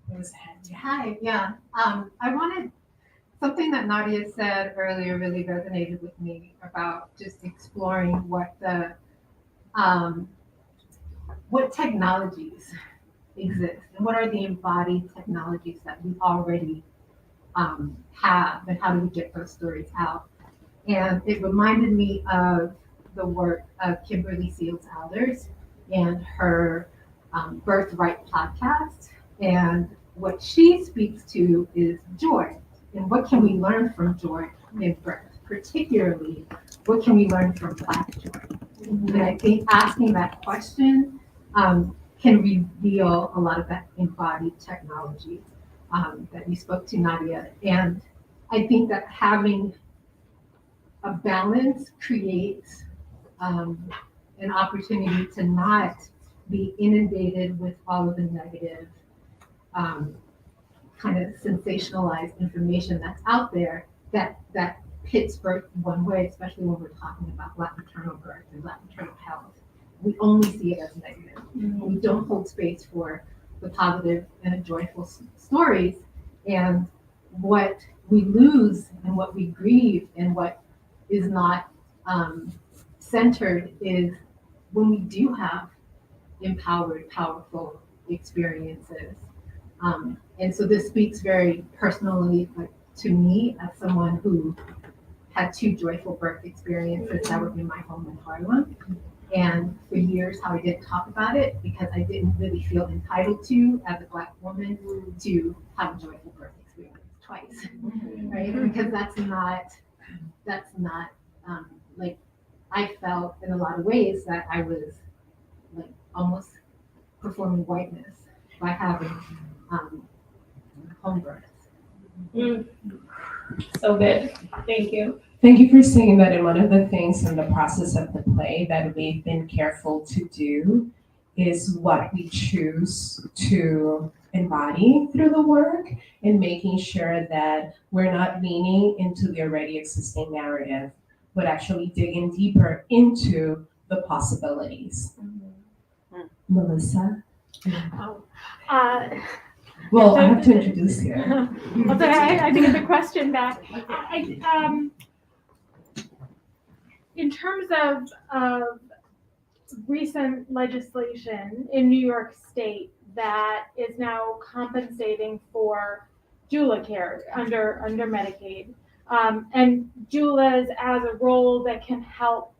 There was a hand. Yeah. Hi, yeah. I wanted, something that Nadia said earlier really resonated with me about just exploring what technologies exist and what are the embodied technologies that we already have, and how do we get those stories out. And it reminded me of the work of Kimberly Seals Alders and her Birthright podcast. And what she speaks to is joy. And what can we learn from joy in birth? Particularly, what can we learn from Black joy? And I think asking that question can reveal a lot of that embodied technology that you spoke to, Nadia. And I think that having a balance creates an opportunity to not be inundated with all of the negative kind of sensationalized information that's out there that pits birth one way, especially when we're talking about Black maternal birth and Black maternal health. We only see it as negative. We don't hold space for the positive and joyful stories. And what we lose and what we grieve and what is not centered is when we do have empowered, powerful experiences. And so this speaks very personally to me as someone who had 2 joyful birth experiences that were in my home in Harlem. And for years, how I didn't talk about it because I didn't really feel entitled to, as a Black woman, to have a joyful birth experience twice, right? Because that's not like, I felt in a lot of ways that I was like almost performing whiteness by having home births. So good. Thank you. Thank you for saying that. And one of the things in the process of the play that we've been careful to do is what we choose to embody through the work, and making sure that we're not leaning into the already existing narrative, but actually digging deeper into the possibilities. Melissa? Well, I have to introduce you. I think it's a question back. In terms of recent legislation in New York State that is now compensating for doula care under Medicaid, and doulas as a role that can help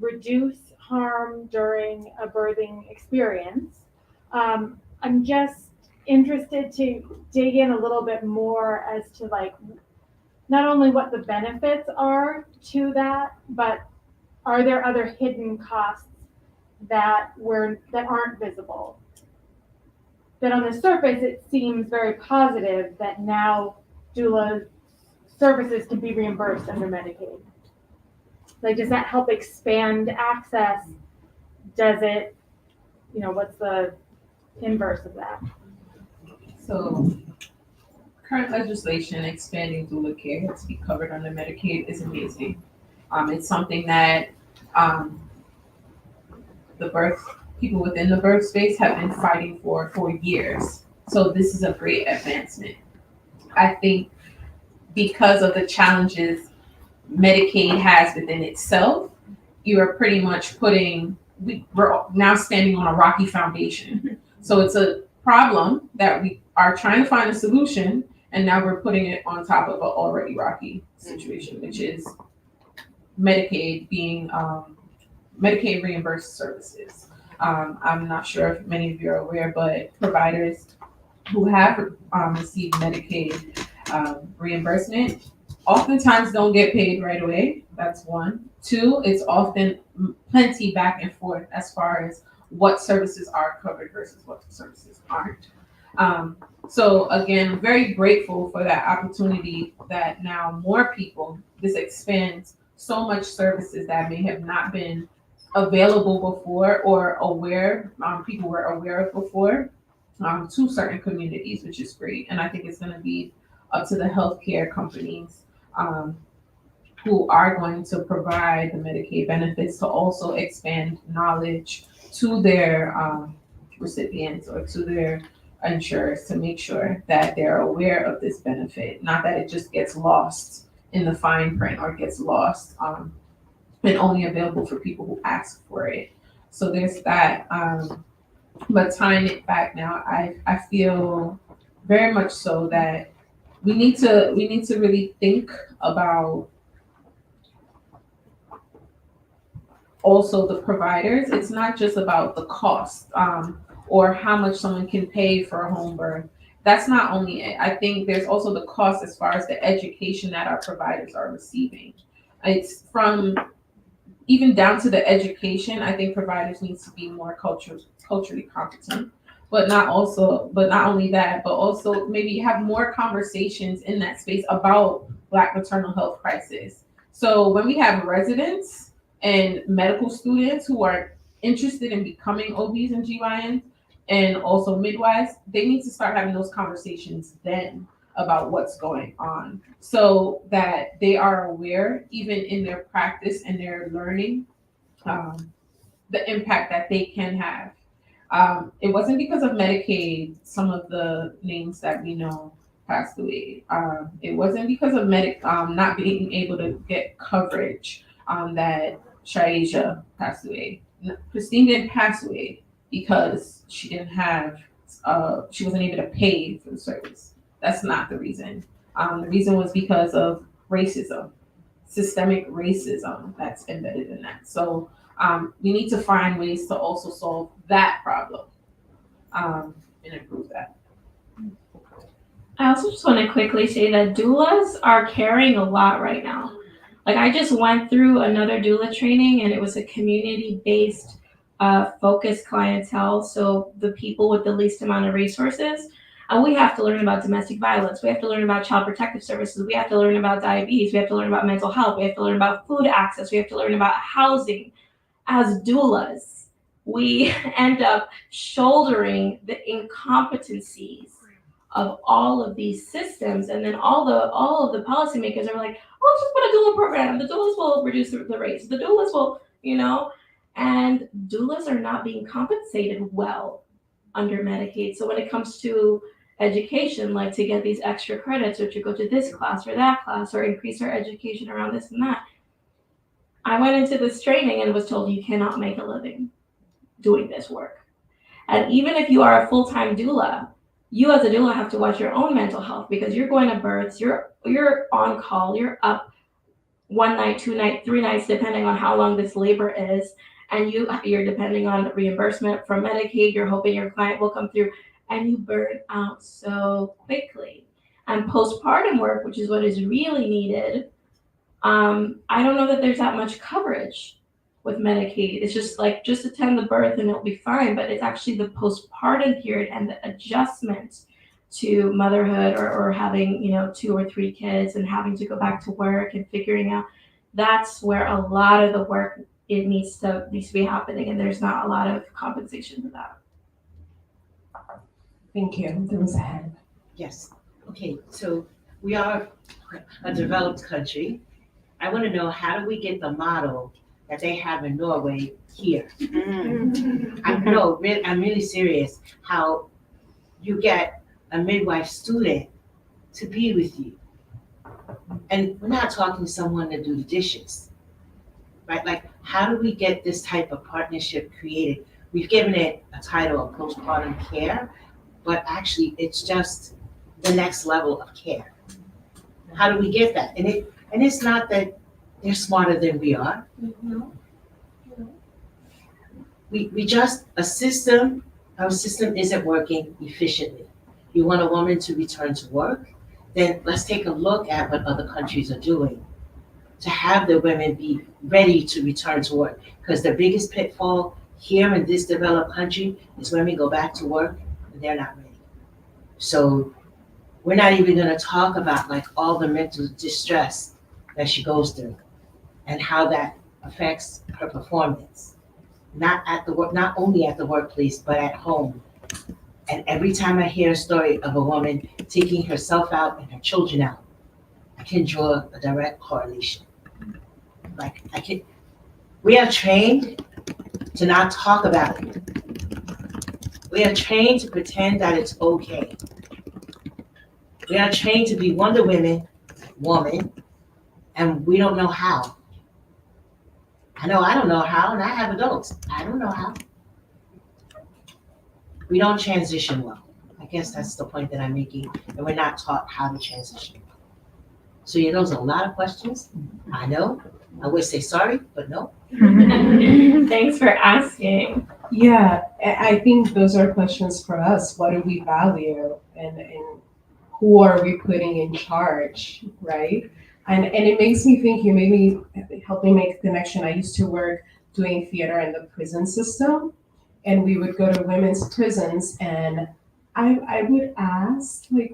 reduce harm during a birthing experience. I'm just interested to dig in a little bit more as to like not only what the benefits are to that, but are there other hidden costs that aren't visible? That on the surface it seems very positive that now doula services can be reimbursed under Medicaid. Like, does that help expand access? Does it, what's the inverse of that? So current legislation expanding doula care to be covered under Medicaid is amazing. It's something that people within the birth space have been fighting for years. So this is a great advancement. I think because of the challenges Medicaid has within itself, you are pretty much we're now standing on a rocky foundation. So it's a problem that we are trying to find a solution, and now we're putting it on top of an already rocky situation, which is Medicaid being Medicaid reimbursed services. I'm not sure if many of you are aware, but providers who have received Medicaid reimbursement oftentimes don't get paid right away. That's one. Two, it's often plenty back and forth as far as what services are covered versus what services aren't. So again, I'm very grateful for that opportunity that now more people, this expands so much services that may have not been available before or aware, people were aware of before, to certain communities, which is great. And I think it's going to be up to the healthcare companies who are going to provide the Medicaid benefits to also expand knowledge to their recipients or to their insurers to make sure that they're aware of this benefit, not that it just gets lost in the fine print or gets lost and only available for people who ask for it. So there's that. But tying it back now, I feel very much so that we need to really think about also the providers. It's not just about the cost or how much someone can pay for a home birth. That's not only it. I think there's also the cost as far as the education that our providers are receiving. It's from even down to the education. I think providers need to be more culturally competent, but not only that, but also maybe have more conversations in that space about Black maternal health crisis. So when we have residents and medical students who are interested in becoming OBs and GYNs and also midwives, they need to start having those conversations then about what's going on so that they are aware, even in their practice and their learning, the impact that they can have. It wasn't because of Medicaid, some of the names that we know passed away. It wasn't because of not being able to get coverage that Shaisha passed away. Christine didn't pass away because she didn't have, she wasn't able to pay for the service. That's not the reason. The reason was because of racism, systemic racism that's embedded in that. So we need to find ways to also solve that problem and improve that. I also just want to quickly say that doulas are carrying a lot right now. Like I just went through another doula training and it was a community-based focused clientele. So the people with the least amount of resources. And we have to learn about domestic violence. We have to learn about child protective services. We have to learn about diabetes. We have to learn about mental health. We have to learn about food access. We have to learn about housing. As doulas, we end up shouldering the incompetencies of all of these systems, and then all of the policymakers are like, "Oh, let's just put a doula program. The doulas will reduce the rates. The doulas will, and doulas are not being compensated well under Medicaid. So when it comes to education, like to get these extra credits or to go to this class or that class or increase our education around this and that, I went into this training and was told you cannot make a living doing this work. And even if you are a full-time doula, you as a doula have to watch your own mental health because you're going to births, you're on call, you're up 1 night, 2 nights, 3 nights, depending on how long this labor is. And you're depending on reimbursement from Medicaid, you're hoping your client will come through, and you burn out so quickly. And postpartum work, which is what is really needed, I don't know that there's that much coverage with Medicaid. It's just like, just attend the birth and it'll be fine, but it's actually the postpartum period and the adjustment to motherhood or having, 2 or 3 kids and having to go back to work and figuring out, that's where a lot of the work it needs to be happening, and there's not a lot of compensation for that. Thank you. There was a hand. Yes. Okay, so we are a developed country. I want to know, how do we get the model that they have in Norway here? I'm really serious. How you get a midwife student to be with you. And we're not talking someone to do the dishes, right? Like, how do we get this type of partnership created? We've given it a title of postpartum care, but actually it's just the next level of care. How do we get that? And it's not that they're smarter than we are. We just, our system isn't working efficiently. You want a woman to return to work? Then let's take a look at what other countries are doing to have the women be ready to return to work. Because the biggest pitfall here in this developed country is women go back to work and they're not ready. So we're not even gonna talk about like all the mental distress that she goes through and how that affects her performance. Not only at the workplace, but at home. And every time I hear a story of a woman taking herself out and her children out, I can draw a direct correlation. We are trained to not talk about it. We are trained to pretend that it's okay. We are trained to be Wonder Woman, and we don't know how. I know I don't know how, and I have adults. I don't know how. We don't transition well. I guess that's the point that I'm making, and we're not taught how to transition. So yeah, those are a lot of questions. I know. I would say sorry, but no. Thanks for asking. Yeah, I think those are questions for us. What do we value, and who are we putting in charge, right? And it makes me think, you made me help me make a connection. I used to work doing theater in the prison system, and we would go to women's prisons, and I would ask, like,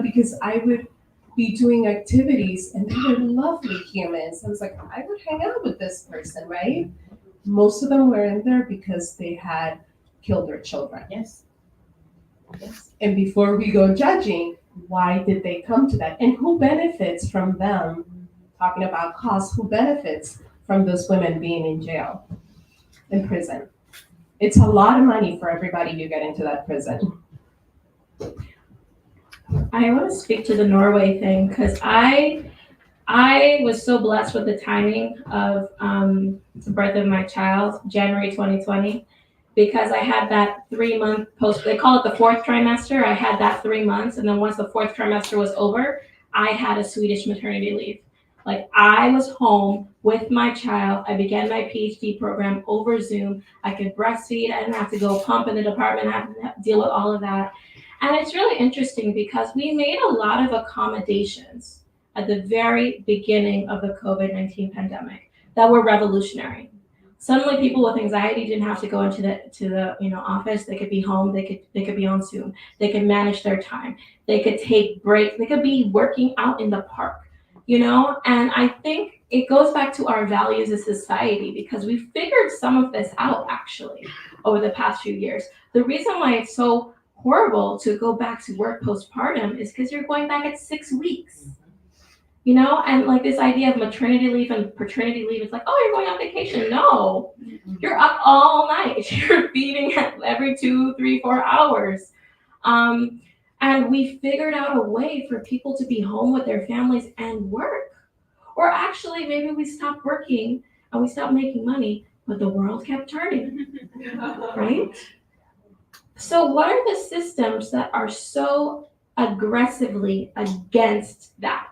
because I would be doing activities, and they were lovely humans. I was like, I would hang out with this person, right? Most of them were in there because they had killed their children. Yes. And before we go judging, why did they come to that? And who benefits from them? Talking about costs, who benefits from those women being in jail, in prison? It's a lot of money for everybody you get into that prison. I want to speak to the Norway thing because I was so blessed with the timing of the birth of my child, January 2020, because I had that 3-month post, they call it the fourth trimester. I had that 3 months. And then once the fourth trimester was over, I had a Swedish maternity leave. Like, I was home with my child. I began my PhD program over Zoom. I could breastfeed. I didn't have to go pump in the department. I didn't have to deal with all of that. And it's really interesting because we made a lot of accommodations at the very beginning of the COVID-19 pandemic that were revolutionary. Suddenly, people with anxiety didn't have to go into the office. They could be home. They could be on Zoom. They could manage their time. They could take breaks. They could be working out in the park. And I think it goes back to our values as society because we figured some of this out actually over the past few years. The reason why it's so horrible to go back to work postpartum is because you're going back at 6 weeks. And like this idea of maternity leave and paternity leave, it's like, oh, you're going on vacation. No, you're up all night. You're feeding every 2, 3, 4 hours. And we figured out a way for people to be home with their families and work. Or actually, maybe we stopped working and we stopped making money, but the world kept turning, right? So what are the systems that are so aggressively against that?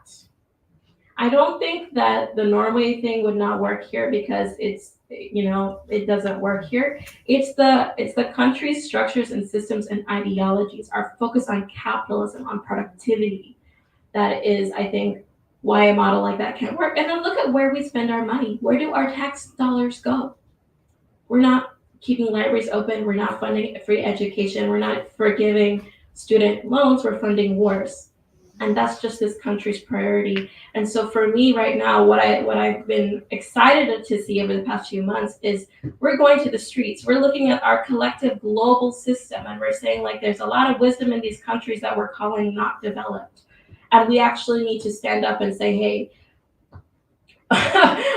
I don't think that the Norway thing would not work here because it doesn't work here. It's the country's structures and systems and ideologies are focused on capitalism, on productivity. That is, I think, why a model like that can't work. And then look at where we spend our money. Where do our tax dollars go? We're not keeping libraries open. We're not funding free education. We're not forgiving student loans. We're funding wars. And that's just this country's priority. And so for me right now, what I've been excited to see over the past few months is we're going to the streets. We're looking at our collective global system, and we're saying, like, there's a lot of wisdom in these countries that we're calling not developed. And we actually need to stand up and say, hey,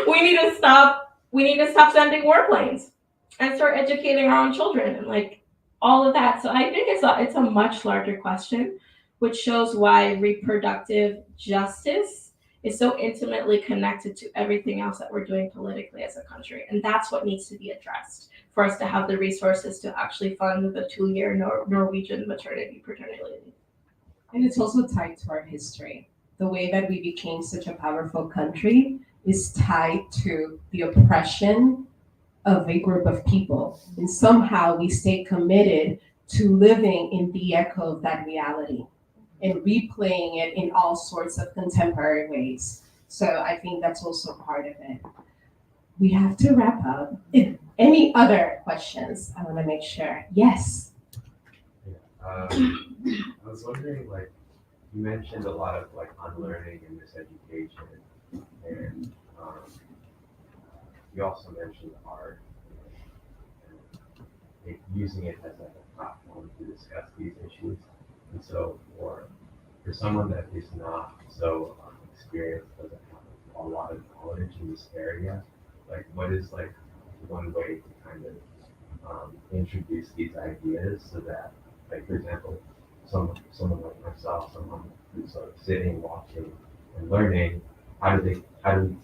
we need to stop sending warplanes and start educating our own children and like all of that. So I think it's a much larger question, which shows why reproductive justice is so intimately connected to everything else that we're doing politically as a country. And that's what needs to be addressed for us to have the resources to actually fund the 2-year Norwegian maternity paternity leave. And it's also tied to our history. The way that we became such a powerful country is tied to the oppression of a group of people. And somehow we stay committed to living in the echo of that reality and replaying it in all sorts of contemporary ways. So I think that's also part of it. We have to wrap up. If any other questions, I want to make sure. Yes. I was wondering, like, you mentioned a lot of like unlearning and miseducation, and you also mentioned art and using it as like a platform to discuss these issues. And so, for someone that is not so experienced, doesn't have a lot of knowledge in this area, like, what is like one way to kind of introduce these ideas so that, like, for example, someone like myself, someone who's sort of sitting, watching, and learning, how do we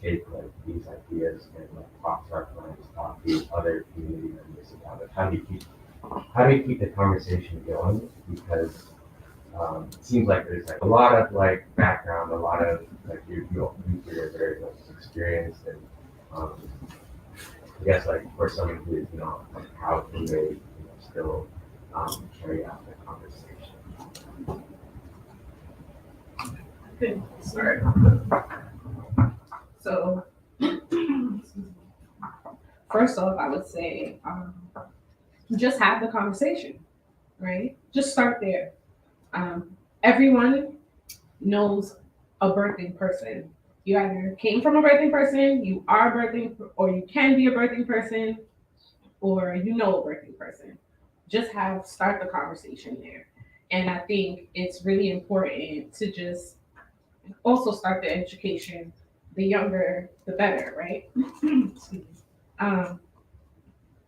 take like these ideas and like talk to our clients, talk to other community members about it? How do we keep the conversation going? Because it seems like there's like a lot of like background, a lot of like you're very much experienced, and I guess like for someone who is not, like, how can they still carry out the conversation? Good. Sorry. So, first off, I would say just have the conversation, right? Just start there. Everyone knows a birthing person. You either came from a birthing person, you are birthing, or you can be a birthing person, or you know a birthing person. Just start the conversation there. And I think it's really important to just also start the education. The younger, the better, right?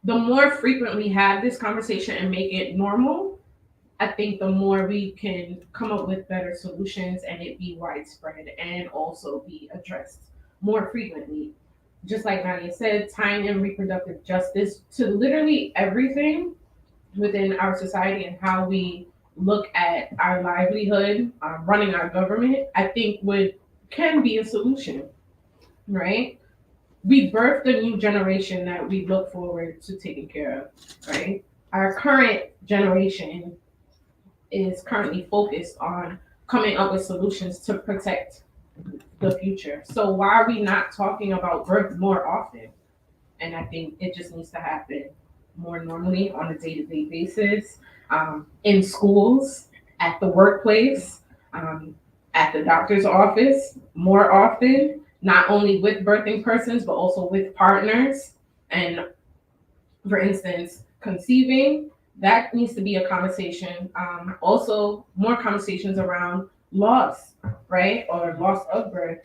The more frequent we have this conversation and make it normal, I think the more we can come up with better solutions and it be widespread and also be addressed more frequently. Just like Nadia said, tying in reproductive justice to literally everything within our society and how we look at our livelihood, running our government, I think can be a solution, right? We birthed a new generation that we look forward to taking care of, right? Our current generation is currently focused on coming up with solutions to protect the future. So why are we not talking about birth more often? And I think it just needs to happen more normally on a day-to-day basis, in schools, at the workplace, at the doctor's office, more often, not only with birthing persons, but also with partners. And for instance, conceiving, that needs to be a conversation. Also, more conversations around loss, right? Or loss of birth.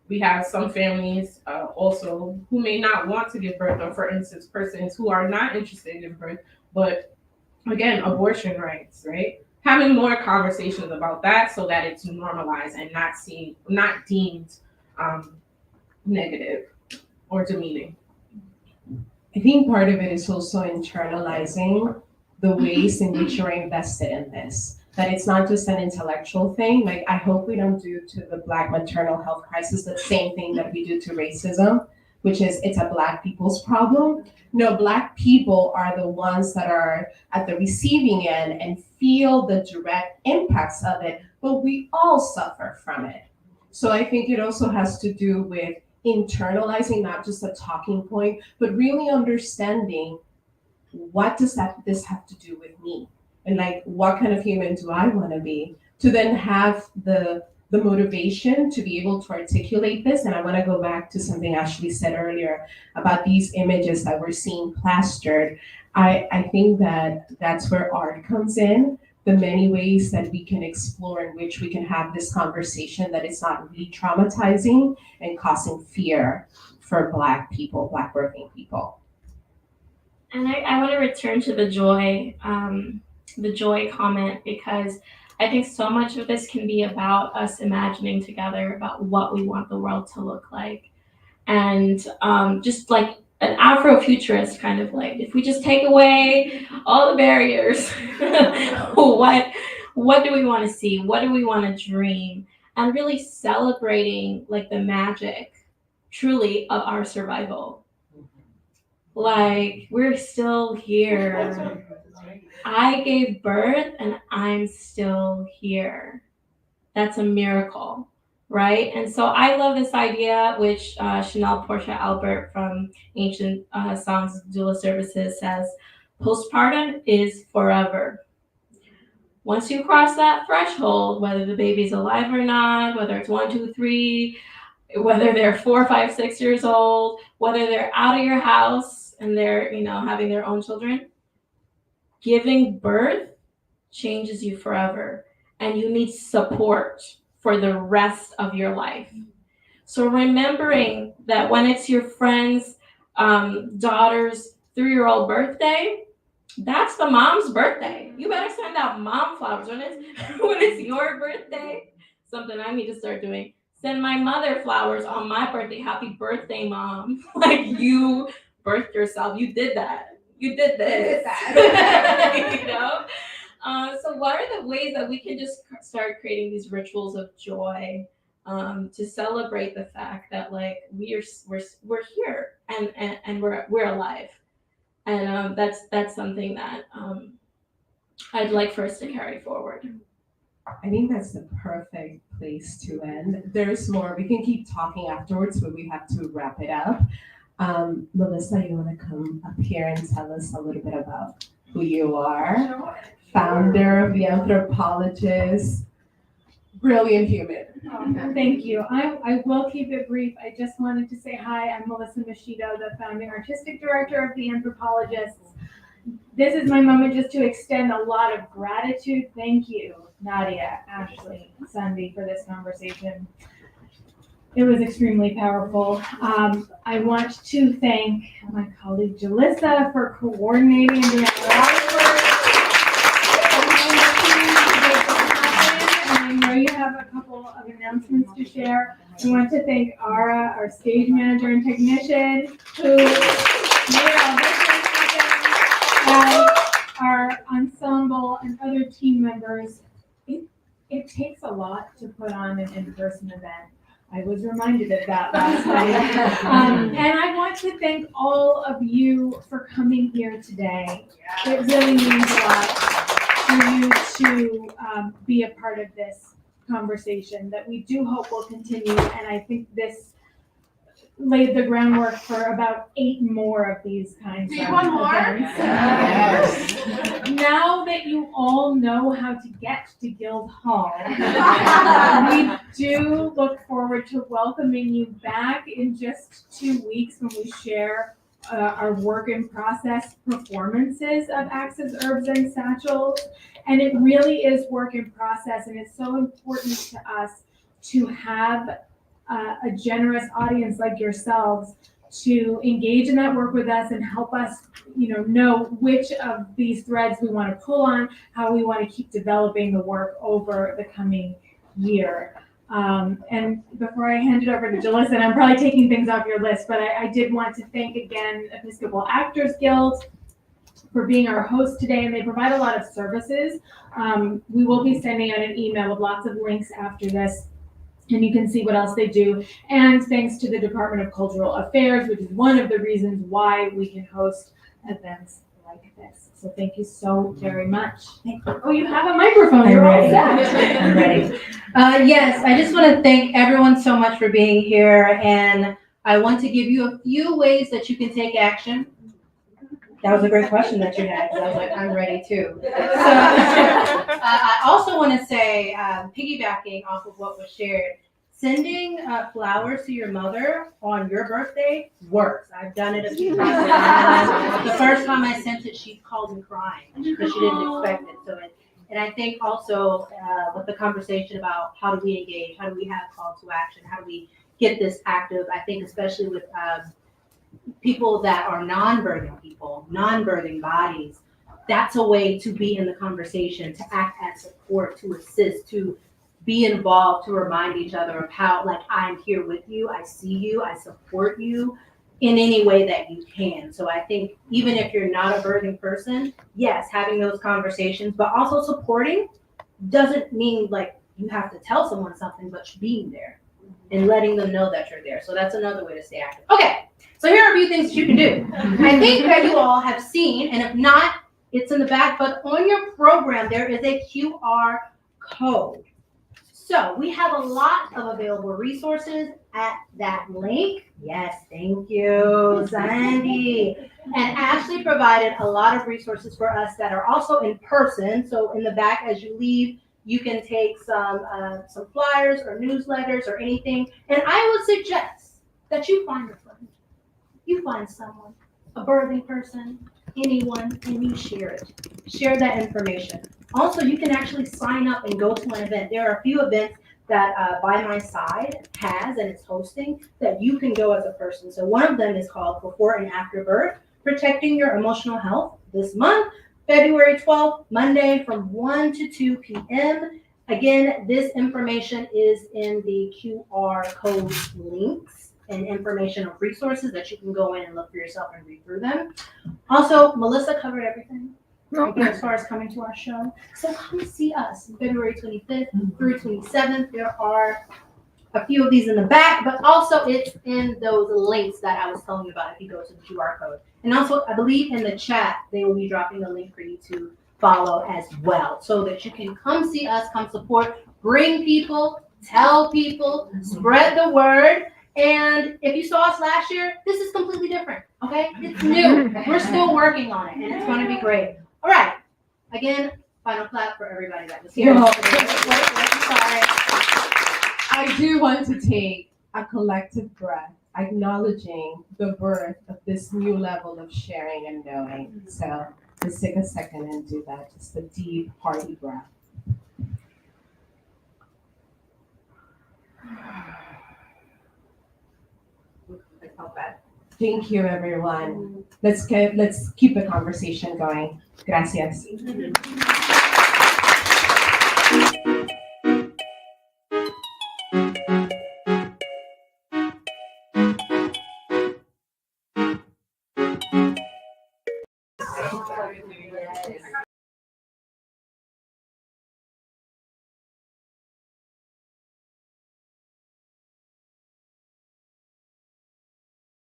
We have some families also who may not want to give birth, or for instance, persons who are not interested in birth, but again, abortion rights, right? Having more conversations about that so that it's normalized and not deemed negative or demeaning. I think part of it is also internalizing the ways in which you're invested in this. That it's not just an intellectual thing. Like, I hope we don't do to the Black maternal health crisis the same thing that we do to racism, which is it's a Black people's problem. No, Black people are the ones that are at the receiving end and feel the direct impacts of it, but we all suffer from it. So I think it also has to do with internalizing, not just a talking point, but really understanding what does this have to do with me? And like, what kind of human do I want to be? To then have the motivation to be able to articulate this. And I want to go back to something Ashley said earlier about these images that we're seeing plastered. I think that that's where art comes in. The many ways that we can explore in which we can have this conversation that is not re-traumatizing and causing fear for Black people, Black working people. And I want to return to the joy comment, because I think so much of this can be about us imagining together about what we want the world to look like. And just like an Afrofuturist kind of like, if we just take away all the barriers, what do we want to see? What do we want to dream? And really celebrating like the magic truly of our survival. Like, we're still here. I gave birth and I'm still here. That's a miracle, right? And so I love this idea, which Chanel Portia Albert from Ancient Songs Doula Services says, postpartum is forever. Once you cross that threshold, whether the baby's alive or not, whether it's 1, 2, 3, whether they're 4, 5, 6 years old, whether they're out of your house and they're, having their own children, giving birth changes you forever, and you need support for the rest of your life. So remembering that when it's your friend's daughter's 3-year-old birthday, that's the mom's birthday. You better send out mom flowers when it's your birthday. Something I need to start doing. Send my mother flowers on my birthday. Happy birthday, mom. Like, you birthed yourself. You did that. You did this. So what are the ways that we can just start creating these rituals of joy to celebrate the fact that like we're here and we're alive, and that's something that I'd like for us to carry forward. I think that's the perfect place to end. There's more. We can keep talking afterwards, but we have to wrap it up. Melissa, you want to come up here and tell us a little bit about who you are? Sure. Founder of The Anthropologist, brilliant human. Thank you. I will keep it brief. I just wanted to say hi. I'm Melissa Machito, the founding artistic director of The Anthropologists. This is my moment just to extend a lot of gratitude. Thank you, Nadia, Ashley, Sunday, for this conversation. It was extremely powerful. I want to thank my colleague Jalissa for coordinating and doing a lot of work. And I know you have a couple of announcements to share. I want to thank Ara, our stage manager and technician, who made all this happen, and our ensemble and other team members. It takes a lot to put on an in-person event. I was reminded of that last night. And I want to thank all of you for coming here today. It really means a lot for you to be a part of this conversation that we do hope will continue. And I think this laid the groundwork for about 8 more of these kinds of events. Yes. Now that you all know how to get to Guild Hall, we do look forward to welcoming you back in just 2 weeks when we share our work in process performances of Axes, Herbs, and Satchels. And it really is work in process, and it's so important to us to have a generous audience like yourselves to engage in that work with us and help us, know which of these threads we want to pull on, how we want to keep developing the work over the coming year. And before I hand it over to Jalissa, and I'm probably taking things off your list, but I did want to thank again Episcopal Actors Guild for being our host today, and they provide a lot of services. We will be sending out an email with lots of links after this, and you can see what else they do. And thanks to the Department of Cultural Affairs, which is one of the reasons why we can host events like this. So thank you so very much. Oh, you have a microphone. You're all set. I'm ready. Yes, I just want to thank everyone so much for being here, and I want to give you a few ways that you can take action. That was a great question that you had, because I was like, I'm ready too. So, I also want to say, piggybacking off of what was shared, sending flowers to your mother on your birthday works. I've done it a few times. The first time I sent it, she called me crying because she didn't expect it. And I think also with the conversation about how do we engage, how do we have call to action, how do we get this active, I think especially with people that are non-birthing people, non-birthing bodies, that's a way to be in the conversation, to act as support, to assist, to be involved, to remind each other of how, like, I'm here with you, I see you, I support you in any way that you can. So I think even if you're not a birthing person, yes, having those conversations, but also supporting doesn't mean like you have to tell someone something, but being there and letting them know that you're there. So that's another way to stay active. Okay, so here are a few things that you can do. I think that you all have seen, and if not, it's in the back, but on your program, there is a QR code. So we have a lot of available resources at that link. Yes, thank you, Sandy. And Ashley provided a lot of resources for us that are also in person. So in the back, as you leave, you can take some flyers or newsletters or anything. And I would suggest that you find a friend. You find someone, a birthing person, anyone, and you share it. Share that information. Also, you can actually sign up and go to an event. There are a few events that By My Side has and it's hosting that you can go as a person. So one of them is called Before and After Birth, Protecting Your Emotional Health, this month, February 12th, Monday from 1 to 2 p.m. Again, this information is in the QR code links and information of resources that you can go in and look for yourself and read through them. Also, Melissa covered everything as far as coming to our show. So come see us February 25th through 27th. There are a few of these in the back, but also it's in those links that I was telling you about if you go to the QR code. And also, I believe in the chat, they will be dropping a link for you to follow as well so that you can come see us, come support, bring people, tell people, spread the word. And if you saw us last year, this is completely different, okay? It's new. We're still working on it, and it's going to be great. All right. Again, final clap for everybody that was here. Well, Sorry. I do want to take a collective breath, acknowledging the birth of this new level of sharing and knowing. So let's take a second and do that. Just a deep, hearty breath. Thank you, everyone. Let's keep the conversation going. Gracias.